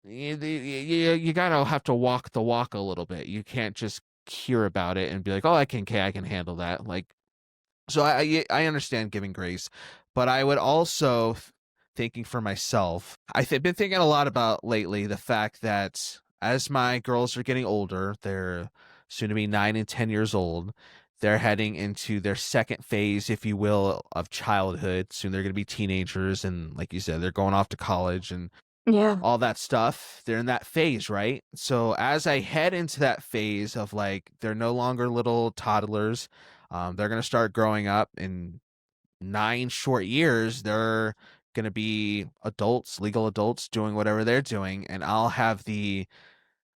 you gotta have to walk the walk a little bit. You can't just hear about it and be like, oh, I can handle that. Like, so I understand giving grace, but I would also, thinking for myself, I've been thinking a lot about lately the fact that as my girls are getting older, they're soon to be 9 and 10 years old. They're heading into their second phase, if you will, of childhood. Soon they're going to be teenagers, and like you said, they're going off to college and Yeah. all that stuff. They're in that phase, right? So as I head into that phase of like, they're no longer little toddlers, they're going to start growing up in 9 short years. They're going to be adults, legal adults, doing whatever they're doing, and I'll have the,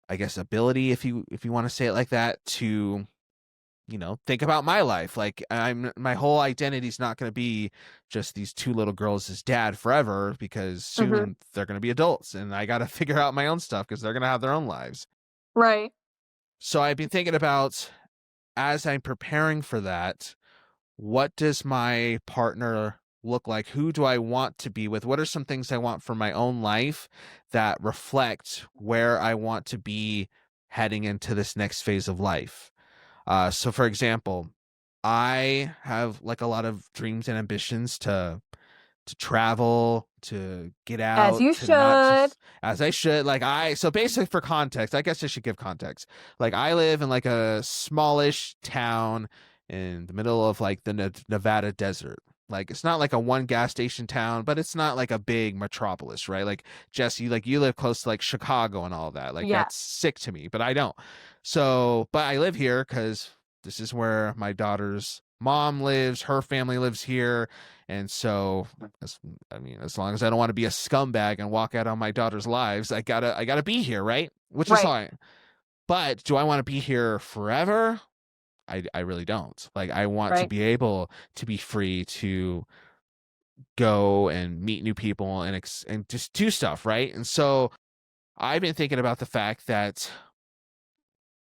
I guess, ability, if you want to say it like that, to think about my life. Like, my whole identity is not going to be just these 2 little girls as dad forever, because Hmm. soon they're going to be adults and I got to figure out my own stuff because they're going to have their own lives. Right. So I've been thinking about, as I'm preparing for that, what does my partner look like? Who do I want to be with? What are some things I want for my own life that reflect where I want to be heading into this next phase of life? So for example, I have like a lot of dreams and ambitions to travel, to get As out, you to not should. just as I should. Like so basically for context, I guess I should give context. Like I live in like a smallish town in the middle of like the Nevada desert. Like it's not like a one gas station town, but it's not like a big metropolis, right? Like Jesse, like you live close to like Chicago and all that. Like Yeah. that's sick to me, but I don't. So, but I live here because this is where my daughter's mom lives. Her family lives here. And so, as long as I don't want to be a scumbag and walk out on my daughter's lives, I gotta be here, right? Which is Right. fine. But do I want to be here forever? I really don't. Like I want to Right. be able to be free to go and meet new people and just do stuff, right? And so I've been thinking about the fact that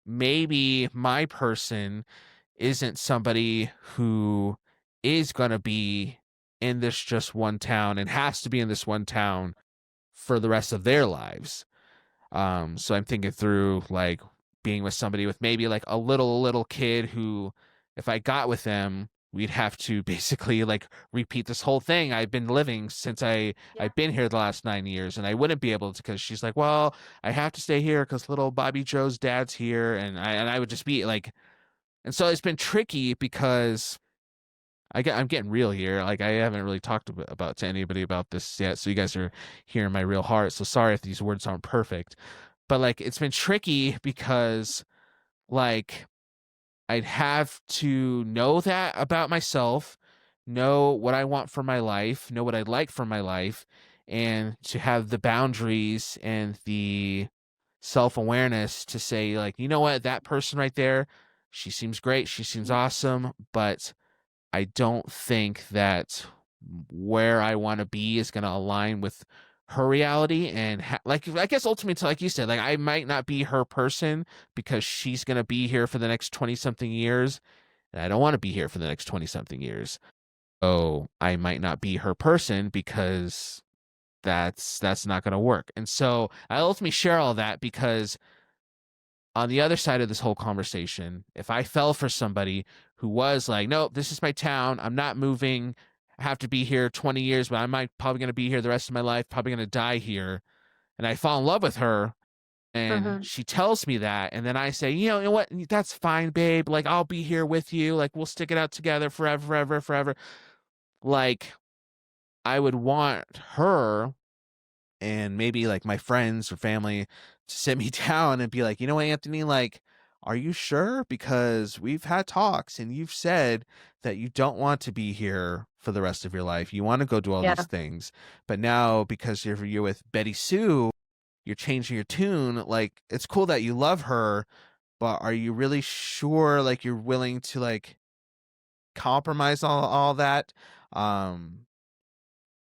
maybe my person isn't somebody who is going to be in this just one town and has to be in this one town for the rest of their lives. So I'm thinking through like being with somebody with maybe like a little kid who, if I got with them, we'd have to basically like repeat this whole thing I've been living since I've been here the last 9 years, and I wouldn't be able to because she's like, well, I have to stay here because little Bobby Joe's dad's here, and I would just be like, and so it's been tricky because I'm getting real here. Like I haven't really talked about to anybody about this yet, so you guys are hearing my real heart. So sorry if these words aren't perfect, but like it's been tricky because like I'd have to know that about myself, know what I want for my life, know what I'd like for my life, and to have the boundaries and the self-awareness to say like, you know what, that person right there, she seems great, she seems awesome, but I don't think that where I want to be is going to align with her reality. And like, I guess ultimately, like you said, like I might not be her person because she's going to be here for the next 20 something years. And I don't want to be here for the next 20 something years. Oh, I might not be her person because that's not going to work. And so I ultimately share all that because on the other side of this whole conversation, if I fell for somebody who was like, nope, this is my town, I'm not moving, I have to be here 20 years, but probably going to be here the rest of my life, probably going to die here, and I fall in love with her, and she tells me that, and then I say, you know what, that's fine, babe, like, I'll be here with you, like, we'll stick it out together forever, forever, forever. Like, I would want her and maybe like my friends or family to sit me down and be like, you know what, Anthony, like, are you sure? Because we've had talks and you've said that you don't want to be here for the rest of your life. You want to go do all these things. But now because you're with Betty Sue, you're changing your tune. Like, it's cool that you love her, but are you really sure like you're willing to like compromise all that?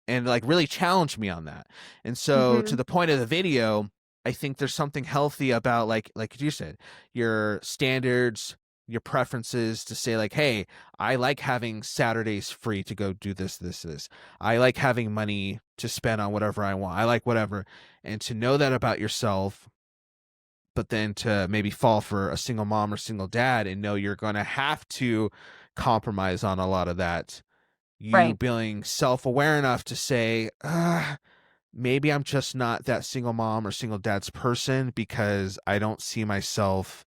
And like really challenge me on that. And so to the point of the video, I think there's something healthy about like you said, your standards, your preferences to say like, hey, I like having Saturdays free to go do this. I like having money to spend on whatever I want. I like whatever. And to know that about yourself, but then to maybe fall for a single mom or single dad and know you're going to have to compromise on a lot of that. You being self-aware enough to say, maybe I'm just not that single mom or single dad's person because I don't see myself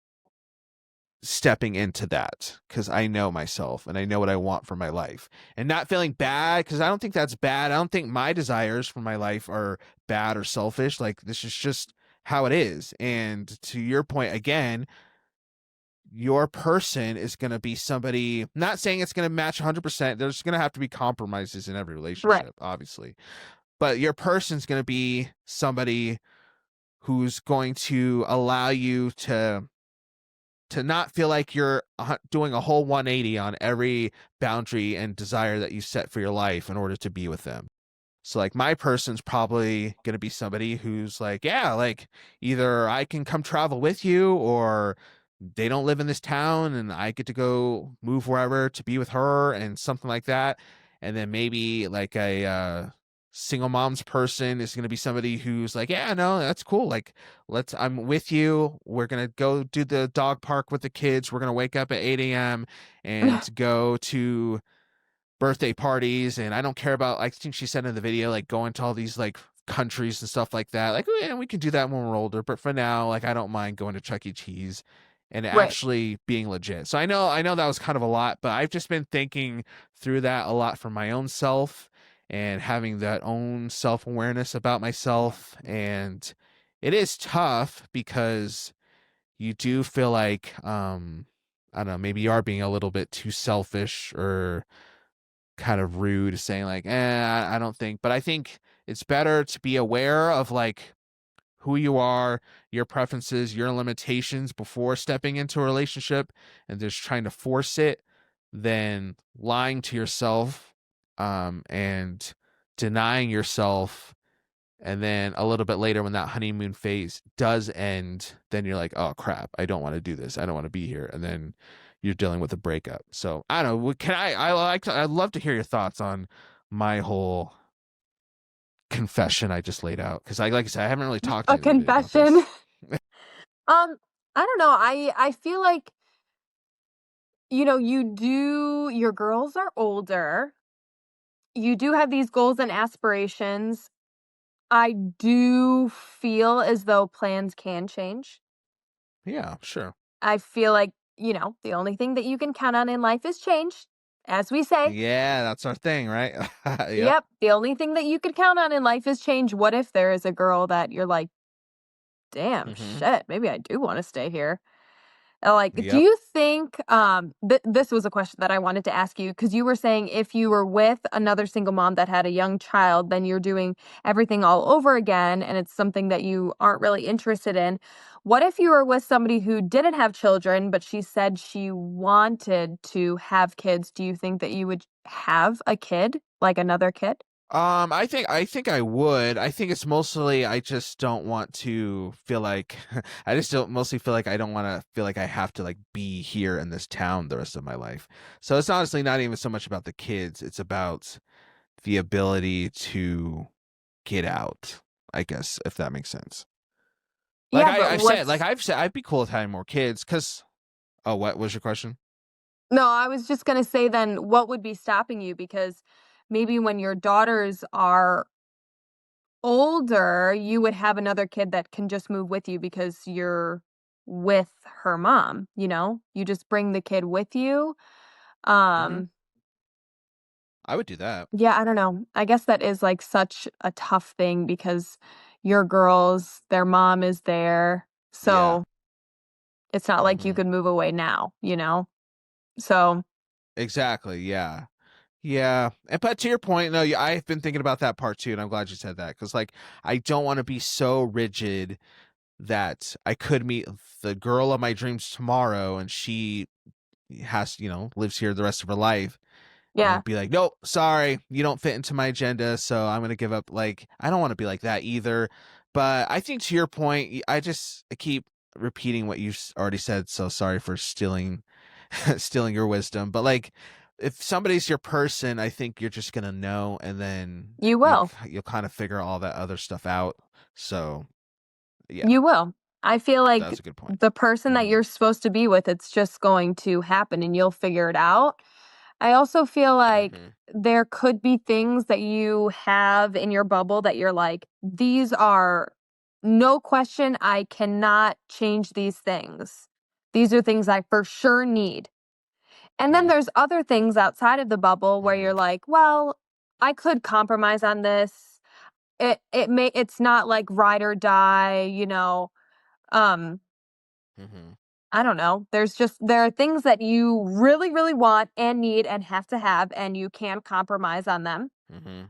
stepping into that because I know myself and I know what I want for my life, and not feeling bad because I don't think that's bad. I don't think my desires for my life are bad or selfish. Like, this is just how it is. And to your point again, your person is going to be somebody, not saying it's going to match 100%. There's going to have to be compromises in every relationship, obviously. But your person's going to be somebody who's going to allow you to not feel like you're doing a whole 180 on every boundary and desire that you set for your life in order to be with them. So like my person's probably going to be somebody who's like, yeah, like either I can come travel with you, or they don't live in this town and I get to go move wherever to be with her and something like that. And then maybe like a single mom's person is going to be somebody who's like, yeah, no, that's cool. Like, I'm with you. We're going to go do the dog park with the kids. We're going to wake up at 8 a.m. and go to birthday parties, and I don't care about, I think she said in the video, like going to all these like countries and stuff like that. Like, yeah, we can do that when we're older, but for now, like, I don't mind going to Chuck E. Cheese and Right. actually being legit. So I know that was kind of a lot, but I've just been thinking through that a lot for my own self and having that own self-awareness about myself. And it is tough because you do feel like, I don't know, maybe you are being a little bit too selfish or kind of rude, saying like, I don't think, but I think it's better to be aware of like who you are, your preferences, your limitations before stepping into a relationship and just trying to force it than lying to yourself, and denying yourself. And then a little bit later, when that honeymoon phase does end, then you're like, oh crap, I don't want to do this. I don't want to be here. And then you're dealing with a breakup. So I don't know. I'd love to hear your thoughts on my whole confession I just laid out. Cause like I said, I haven't really talked to A anybody about confession. this. I don't know. I feel like, your girls are older. You do have these goals and aspirations. I do feel as though plans can change. Yeah, sure. I feel like, the only thing that you can count on in life is change, as we say. Yeah, that's our thing, right? Yep. Yep. The only thing that you can count on in life is change. What if there is a girl that you're like, damn, Mm-hmm. shit, maybe I do want to stay here? Like, do Yep. you think, this was a question that I wanted to ask you, because you were saying if you were with another single mom that had a young child, then you're doing everything all over again, and it's something that you aren't really interested in. What if you were with somebody who didn't have children, but she said she wanted to have kids? Do you think that you would have a kid, like another kid? I think I would. I think it's mostly I just don't want to feel like I just don't mostly feel like I don't want to feel like I have to like be here in this town the rest of my life. So it's honestly not even so much about the kids. It's about the ability to get out, I guess, if that makes sense. Like Yeah, but I've said I'd be cool with having more kids because, oh, what was your question? no, I was just gonna say then what would be stopping you? Because maybe when your daughters are older, you would have another kid that can just move with you because you're with her mom, you know? You just bring the kid with you. Mm-hmm. Um, I would do that. yeah, I don't know. I guess that is like such a tough thing because your girls, their mom is there. Yeah. So it's not like you Mm-hmm. could move away now, you know? So, Exactly. Yeah. Yeah, but to your point, no, I've been thinking about that part too, and I'm glad you said that because, like, I don't want to be so rigid that I could meet the girl of my dreams tomorrow, and she lives here the rest of her life, yeah, and be like, nope, sorry, you don't fit into my agenda, so I'm gonna give up. Like, I don't want to be like that either. But I think to your point, I keep repeating what you already said. So sorry for stealing stealing your wisdom, but like if somebody's your person, I think you're just gonna know, and then you you'll will. you'll kind of figure all that other stuff out. So yeah, You will. I feel like that's a good point. the person that Mm-hmm. you're supposed to be with, it's just going to happen and you'll figure it out. I also feel like Mm-hmm. there could be things that you have in your bubble that you're like, these are no question, I cannot change these things. These are things I for sure need. And then there's other things outside of the bubble where Mm-hmm. you're like, well, I could compromise on this. It's not like ride or die, um, Mm-hmm. I don't know. There are things that you really, really want and need and have to have, and you can compromise on them. Mm-hmm.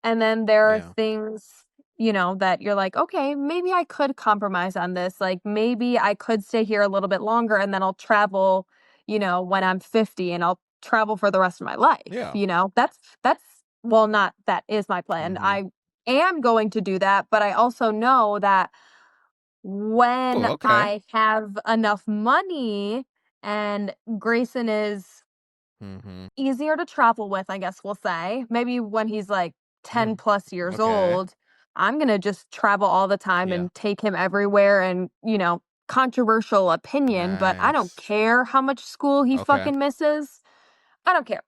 And then there are Yeah. things, that you're like, okay, maybe I could compromise on this. Like maybe I could stay here a little bit longer and then I'll travel, when I'm 50 and I'll travel for the rest of my life. Yeah. That's well, not that is my plan. Mm-hmm. I am going to do that, but I also know that Oh, when okay. I have enough money and Grayson is Mm-hmm. easier to travel with, I guess we'll say, maybe when he's like 10 plus years Okay. old, I'm going to just travel all the time Yeah. and take him everywhere. And, controversial opinion, but I don't Nice. care how much school he Okay. fucking misses. I don't care.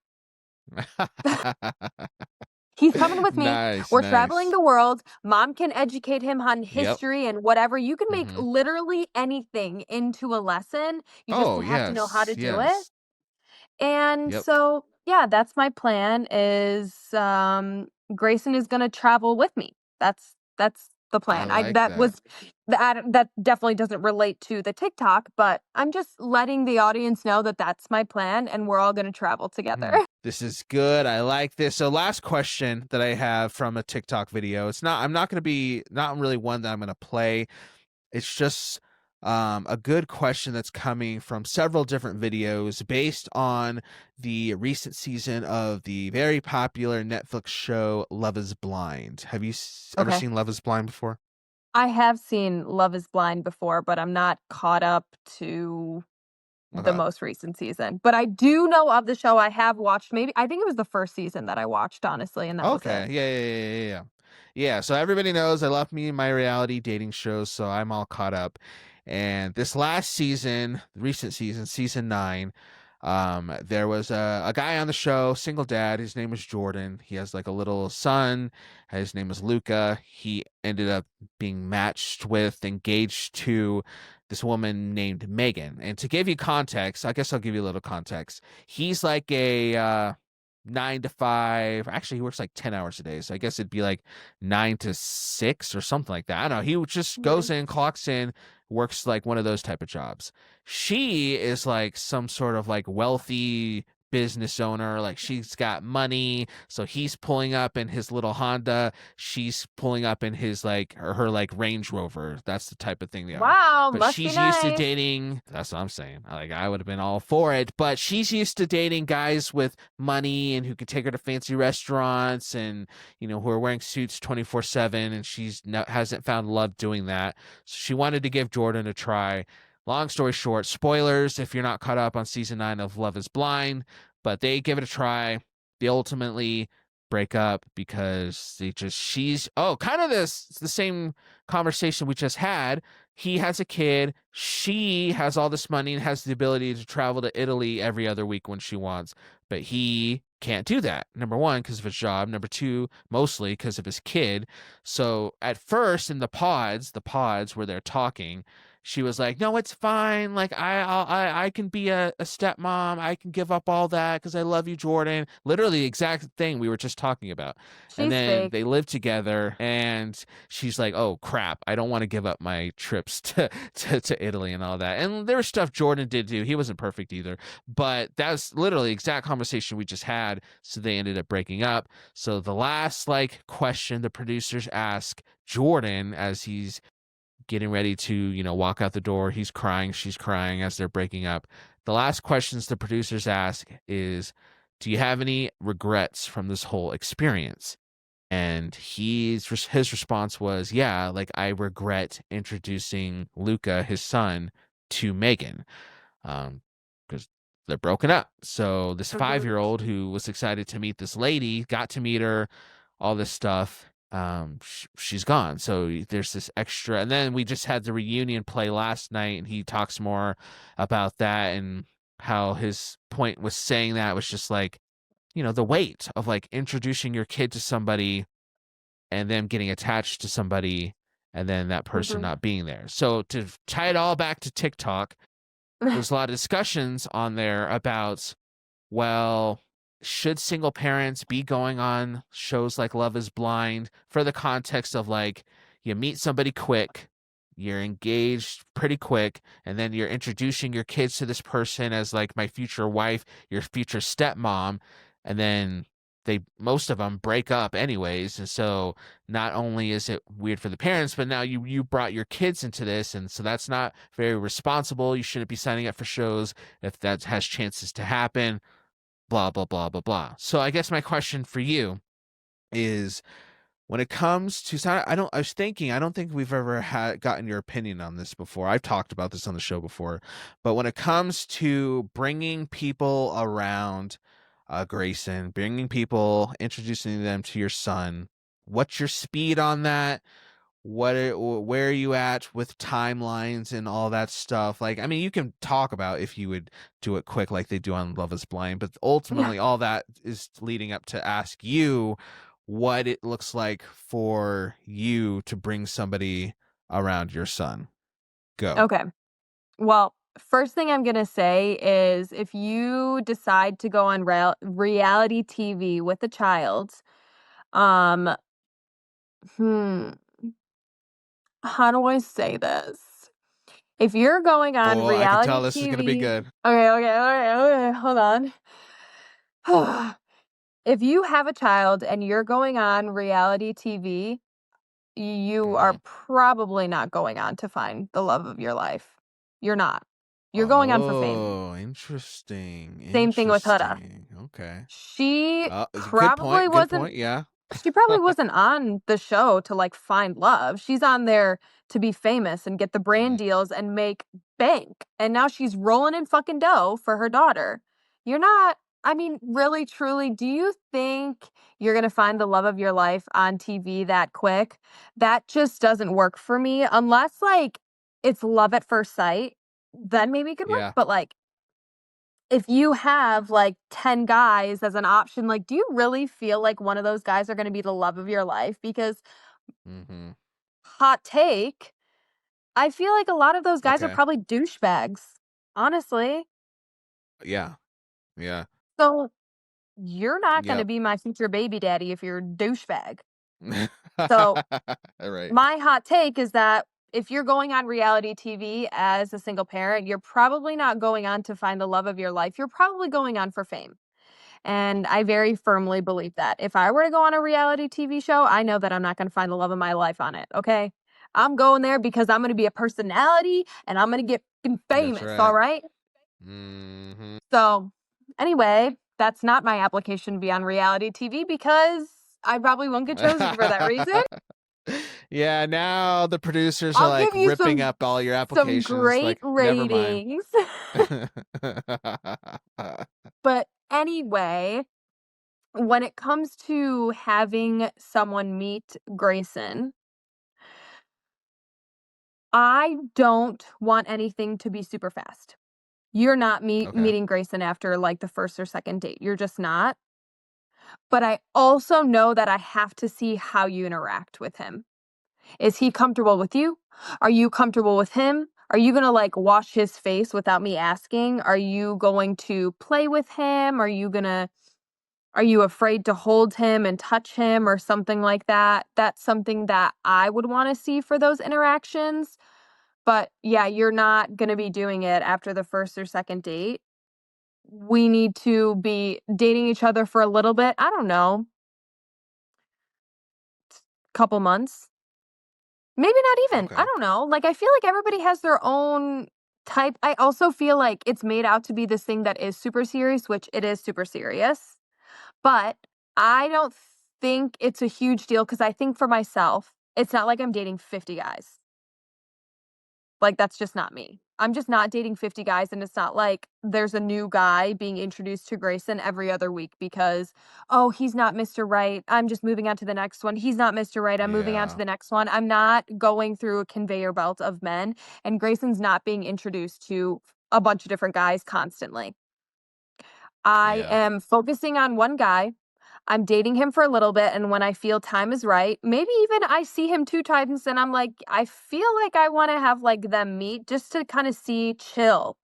He's coming with me. Nice, We're traveling nice. the world. Mom can educate him on Yep. history and whatever. You can make Hmm. literally anything into a lesson. You just Oh, have to know how yes, to do it. yes. And Yep. so, yeah, that's my plan is Grayson is going to travel with me. That's the I plan. I like that that. was that definitely doesn't relate to the TikTok, but I'm just letting the audience know that that's my plan and we're all going to travel together. This is good. I like this. So last question that I have from a TikTok video. I'm not going to be, not really one that I'm going to play. It's just a good question that's coming from several different videos based on the recent season of the very popular Netflix show Love is Blind. Have you ever Okay. seen Love is Blind before? I have seen Love is Blind before, but I'm not caught up to the Okay. most recent season. But I do know of the show. I have watched maybe I think it was the first season that I watched, honestly, and that was Okay. it. Yeah. Yeah, so everybody knows I love me my reality dating shows, so I'm all caught up. And this last season, recent season, season 9, there was a guy on the show, single dad. His name was Jordan. He has like a little son. His name was Luca. He ended up being matched with, engaged to this woman named Megan. And to give you context, I guess I'll give you a little context. He's like a 9 to 5. Actually, he works like 10 hours a day. So I guess it'd be like 9 to 6 or something like that. I don't know. He just goes Mhm. in, clocks in, works like one of those type of jobs. She is like some sort of like wealthy business owner. Like she's got money. So he's pulling up in his little Honda. She's pulling up in his like her like Range Rover. That's the type of thing they are. Wow, But must be she's used to nice. dating. That's what I'm saying. Like I would have been all for it. But she's used to dating guys with money and who can take her to fancy restaurants and who are wearing suits 24/7. And hasn't found love doing that. So she wanted to give Jordan a try. Long story short, spoilers if you're not caught up on season 9 of Love is Blind, but they give it a try. They ultimately break up because she's kind of the same conversation we just had. He has a kid. She has all this money and has the ability to travel to Italy every other week when she wants, but he can't do that. Number one, because of his job. Number two, mostly because of his kid. So at first in the pods where they're talking, she was like, "No, it's fine. Like I can be a stepmom. I can give up all that because I love you, Jordan." Literally the exact thing we were just talking about. And She's then they fake. live together, and she's like, "Oh crap, I don't want to give up my trips to Italy and all that." And there was stuff Jordan did do. He wasn't perfect either, but that was literally the exact conversation we just had. So they ended up breaking up. So the last like question the producers ask Jordan as he's getting ready to, walk out the door. He's crying, she's crying as they're breaking up. The last questions the producers ask is, do you have any regrets from this whole experience? And his response was, yeah, like I regret introducing Luca, his son, to Megan. Because they're broken up. So this Mhm. 5-year-old who was excited to meet this lady, got to meet her, all this stuff. She's gone. So there's this extra, and then we just had the reunion play last night, and he talks more about that and how his point was saying that was just like, the weight of like introducing your kid to somebody and them getting attached to somebody and then that person Mhm. not being there. So to tie it all back to TikTok, there's a lot of discussions on there about, well, should single parents be going on shows like Love is Blind for the context of like you meet somebody quick, you're engaged pretty quick, and then you're introducing your kids to this person as like my future wife, your future stepmom, and then most of them break up anyways. And so not only is it weird for the parents, but now you brought your kids into this, and so that's not very responsible. You shouldn't be signing up for shows if that has chances to happen, blah blah blah blah blah. So I guess my question for you is, when it comes to, so I was thinking, I don't think we've ever gotten your opinion on this before. I've talked about this on the show before, but when it comes to bringing people around Grayson, bringing people, introducing them to your son, what's your speed on that? where are you at with timelines and all that stuff? Like, I mean, you can talk about if you would do it quick like they do on Love is Blind, but ultimately all that is leading up to ask you what it looks like for you to bring somebody around your son. Go. Okay. Well, first thing I'm going to say is if you decide to go on reality TV with a child, um, hmm, how do I say this? If you're going on Oh, I can reality tell this is going to be TV, good. okay, hold on. If you have a child and you're going on reality TV, you are Mhm. probably not going on to find the love of your life. You're not. You're going on for fame. Oh, interesting. Same thing with Huda. Interesting. Okay. She It's a good probably point. Good wasn't point. Yeah. she probably wasn't on the show to like find love. She's on there to be famous and get the brand Mhm. deals and make bank. And now she's rolling in fucking dough for her daughter. You're not, I mean, really, truly, do you think you're going to find the love of your life on TV that quick? That just doesn't work for me unless like it's love at first sight. Then maybe it could work. Yeah. But like, if you have like 10 guys as an option, like, do you really feel like one of those guys are going to be the love of your life? Because Mhm. hot take, I feel like a lot of those guys are Okay. probably douchebags, honestly. Yeah. Yeah. So you're not going to Yep. be my future baby daddy if you're a douchebag. So All right. my hot take is that if you're going on reality TV as a single parent, you're probably not going on to find the love of your life. You're probably going on for fame. And I very firmly believe that. If I were to go on a reality TV show, I know that I'm not going to find the love of my life on it, okay? I'm going there because I'm going to be a personality and I'm going to get That's famous, all right. right? Mhm. So, anyway, that's not my application to be on reality TV because I probably won't get chosen for that reason. Yeah, now the producers are I'll like give you ripping up all your some applications. great Like, never mind. ratings. But anyway, when it comes to having someone meet Grayson, I don't want anything to be super fast. You're not Okay. meeting Grayson after like the first or second date. You're just not. But I also know that I have to see how you interact with him. Is he comfortable with you? Are you comfortable with him? Are you going to like wash his face without me asking? Are you going to play with him? Are you afraid to hold him and touch him or something like that? That's something that I would want to see for those interactions. But yeah, you're not going to be doing it after the first or second date. We need to be dating each other for a little bit. I don't know, couple months. Maybe not even. I Okay. don't know. Like I feel like everybody has their own type. I also feel like it's made out to be this thing that is super serious, which it is super serious. But I don't think it's a huge deal because I think for myself, it's not like I'm dating 50 guys. Like, that's just not me. I'm just not dating 50 guys, and it's not like there's a new guy being introduced to Grayson every other week because, oh, he's not Mr. Right. I'm just moving on to the next one. He's not Mr. Right. I'm moving on to Yeah. the next one. I'm not going through a conveyor belt of men, and Grayson's not being introduced to a bunch of different guys constantly. I Yeah. am focusing on one guy. I'm dating him for a little bit, and when I feel time is right, maybe even I see him 2 times and I'm like, I feel like I wanna have, like, them meet just to kinda see chill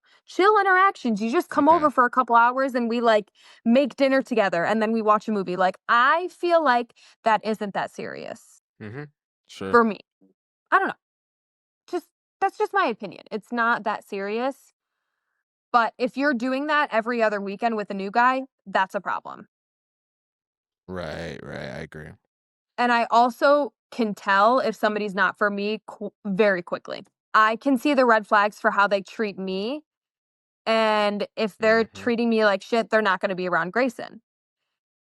interactions. You just come Okay. over for a couple hours and we, like, make dinner together, and then we watch a movie. Like, I feel like that isn't that serious Mhm. Sure. for me. I don't know. Just that's just my opinion. It's not that serious, but if you're doing that every other weekend with a new guy, that's a problem. Right, right. I agree. And I also can tell if somebody's not for me very quickly. I can see the red flags for how they treat me. And if they're Mhm. treating me like shit, they're not going to be around Grayson.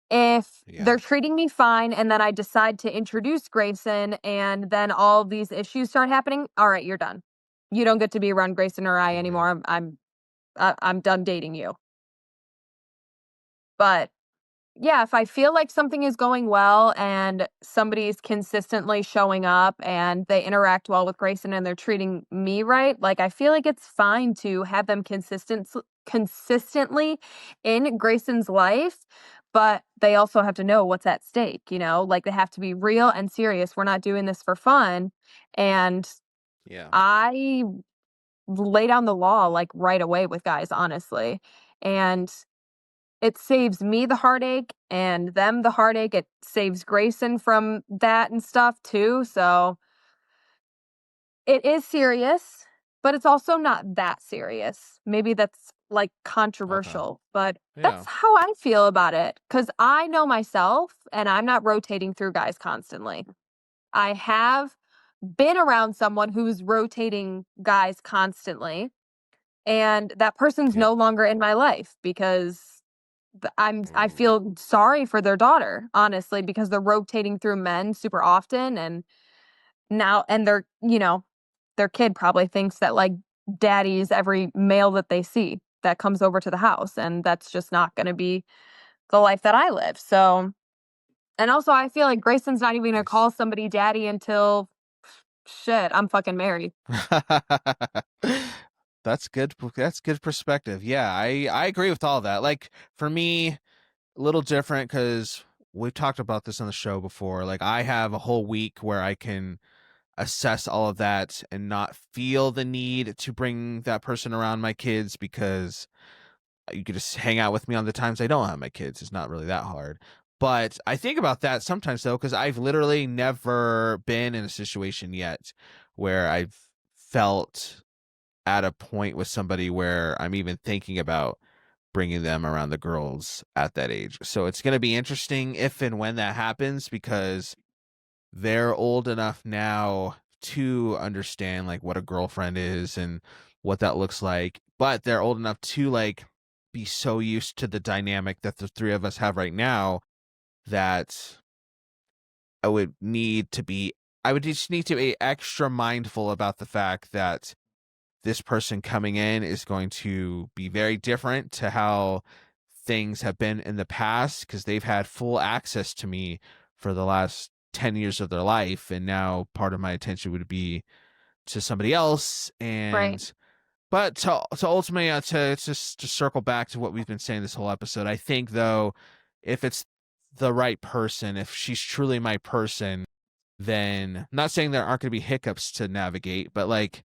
If Yeah. they're treating me fine and then I decide to introduce Grayson and then all these issues start happening, all right, you're done. You don't get to be around Grayson or I Mhm. anymore. I'm done dating you. But yeah, if I feel like something is going well and somebody's consistently showing up and they interact well with Grayson and they're treating me right, like I feel like it's fine to have them consistently in Grayson's life, but they also have to know what's at stake, you know? Like they have to be real and serious. We're not doing this for fun. And Yeah. I lay down the law like right away with guys, honestly. And it saves me the heartache and them the heartache. It saves Grayson from that and stuff too. So it is serious, but it's also not that serious. Maybe that's like Okay. controversial, but Yeah. that's how I feel about it. Cause I know myself and I'm not rotating through guys constantly. I have been around someone who's rotating guys constantly, and that person's Yeah. no longer in my life because I Ooh. feel sorry for their daughter, honestly, because they're rotating through men super often and now and they're, you know, their kid probably thinks that like daddy's every male that they see that comes over to the house, and that's just not going to be the life that I live. So, and also I feel like Grayson's not even going to Nice. call somebody daddy until shit, I'm fucking married. That's good. That's good perspective. Yeah, I agree with all that. Like for me, a little different because we've talked about this on the show before. Like I have a whole week where I can assess all of that and not feel the need to bring that person around my kids because you could just hang out with me on the times I don't have my kids. It's not really that hard. But I think about that sometimes though, because I've literally never been in a situation yet where I've felt at a point with somebody where I'm even thinking about bringing them around the girls at that age. So it's going to be interesting if and when that happens because they're old enough now to understand like what a girlfriend is and what that looks like, but they're old enough to like be so used to the dynamic that the three of us have right now that I would need to be I would just need to be extra mindful about the fact that this person coming in is going to be very different to how things have been in the past because they've had full access to me for the last 10 years of their life. And now part of my attention would be to somebody else. Right. But to ultimately, to just to circle back to what we've been saying this whole episode, I think though, if it's the right person, if she's truly my person, then I'm not saying there aren't going to be hiccups to navigate, but like,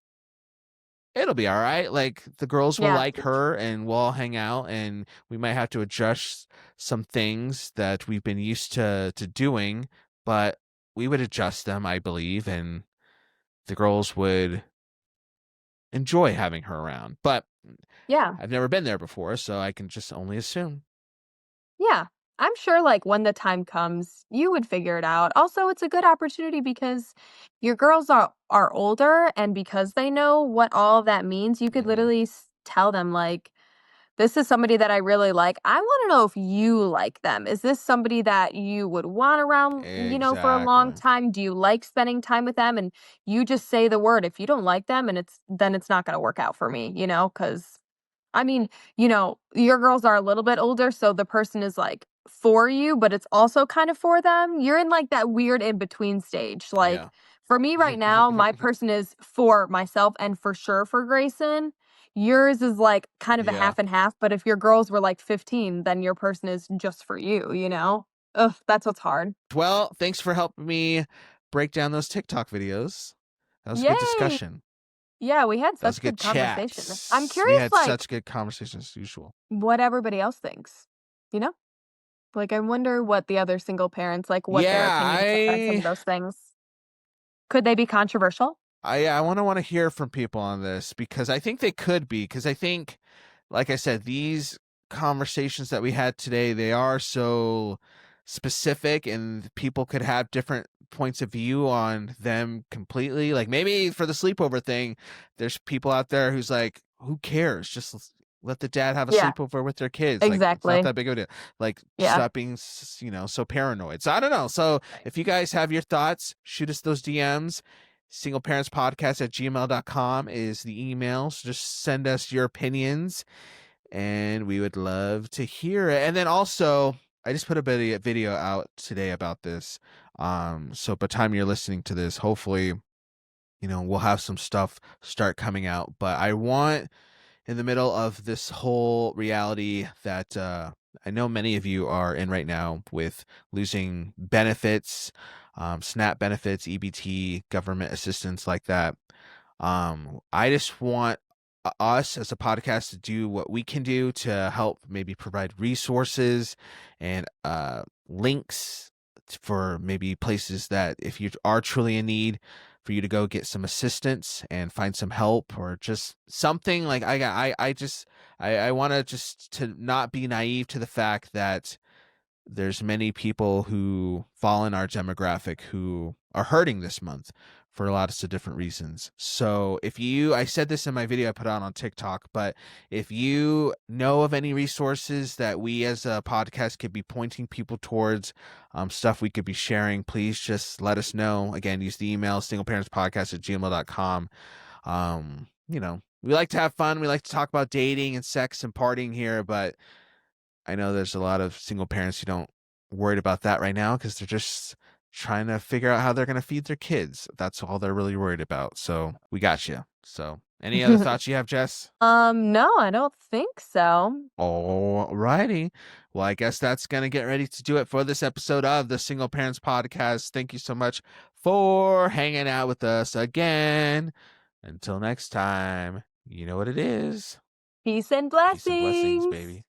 it'll be all right. Like the girls will Yeah. like her and we'll all hang out and we might have to adjust some things that we've been used to doing, but we would adjust them, I believe, and the girls would enjoy having her around. But Yeah. I've never been there before, so I can just only assume. Yeah. I'm sure like when the time comes, you would figure it out. Also, it's a good opportunity because your girls are older and because they know what all of that means, you could Mhm. literally tell them like this is somebody that I really like. I want to know if you like them. Is this somebody that you would want around, you know, for a long Exactly. time? Do you like spending time with them? And you just say the word. If you don't like them and it's not going to work out for me, you know, cuz I mean, you know, your girls are a little bit older, so the person is like for you, but it's also kind of for them. You're in like that weird in between stage. Like Yeah. for me right now, my person is for myself and for sure for Grayson. Yours is like kind of a Yeah. half and half, but if your girls were like 15, then your person is just for you, you know? Ugh, that's what's hard. Well, thanks for helping me break down those TikTok videos. That was a good Yay. discussion. Yeah, we had That was a such good good chat. conversation. I'm We curious had like such good conversations as usual. what everybody else thinks. You know? Like, I wonder what the other single parents like, what their Yeah, opinions are on some of those things. Could they be controversial? I want to hear from people on this because I think they could be because I think, like I said, these conversations that we had today, they are so specific and people could have different points of view on them completely. Like maybe for the sleepover thing, there's people out there who's like, who cares? Just let the dad have a Yeah, sleepover with their kids. Like it's not exactly. that big of a deal. Like Yeah. stop being, so paranoid. So I don't know. So Right. if you guys have your thoughts, shoot us those DMs. Singleparentspodcast@gmail.com is the email. So just send us your opinions and we would love to hear it. And then also, I just put a video out today about this. So by the time you're listening to this, hopefully, we'll have some stuff start coming out. But I want, in the middle of this whole reality that I know many of you are in right now with losing benefits, SNAP benefits, EBT, government assistance like that. I just want us as a podcast to do what we can do to help maybe provide resources and links for maybe places that if you are truly in need, for you to go get some assistance and find some help or just something. Like I want to just to not be naive to the fact that there's many people who fall in our demographic who are hurting this month for lots of different reasons. So I said this in my video I put out on TikTok, but if you know of any resources that we as a podcast could be pointing people towards, stuff we could be sharing, please just let us know. Again, use the email singleparentspodcast@gmail.com. We like to have fun. We like to talk about dating and sex and partying here, but I know there's a lot of single parents who don't worried about that right now because they're just trying to figure out how they're going to feed their kids. That's all they're really worried about. So we got you. So any other thoughts you have, Jess? No, I don't think so. All righty. Well, I guess that's going to get ready to do it for this episode of the Single Parents Podcast. Thank you so much for hanging out with us again. Until next time, you know what it is. Peace and blessings. Peace and blessings, baby.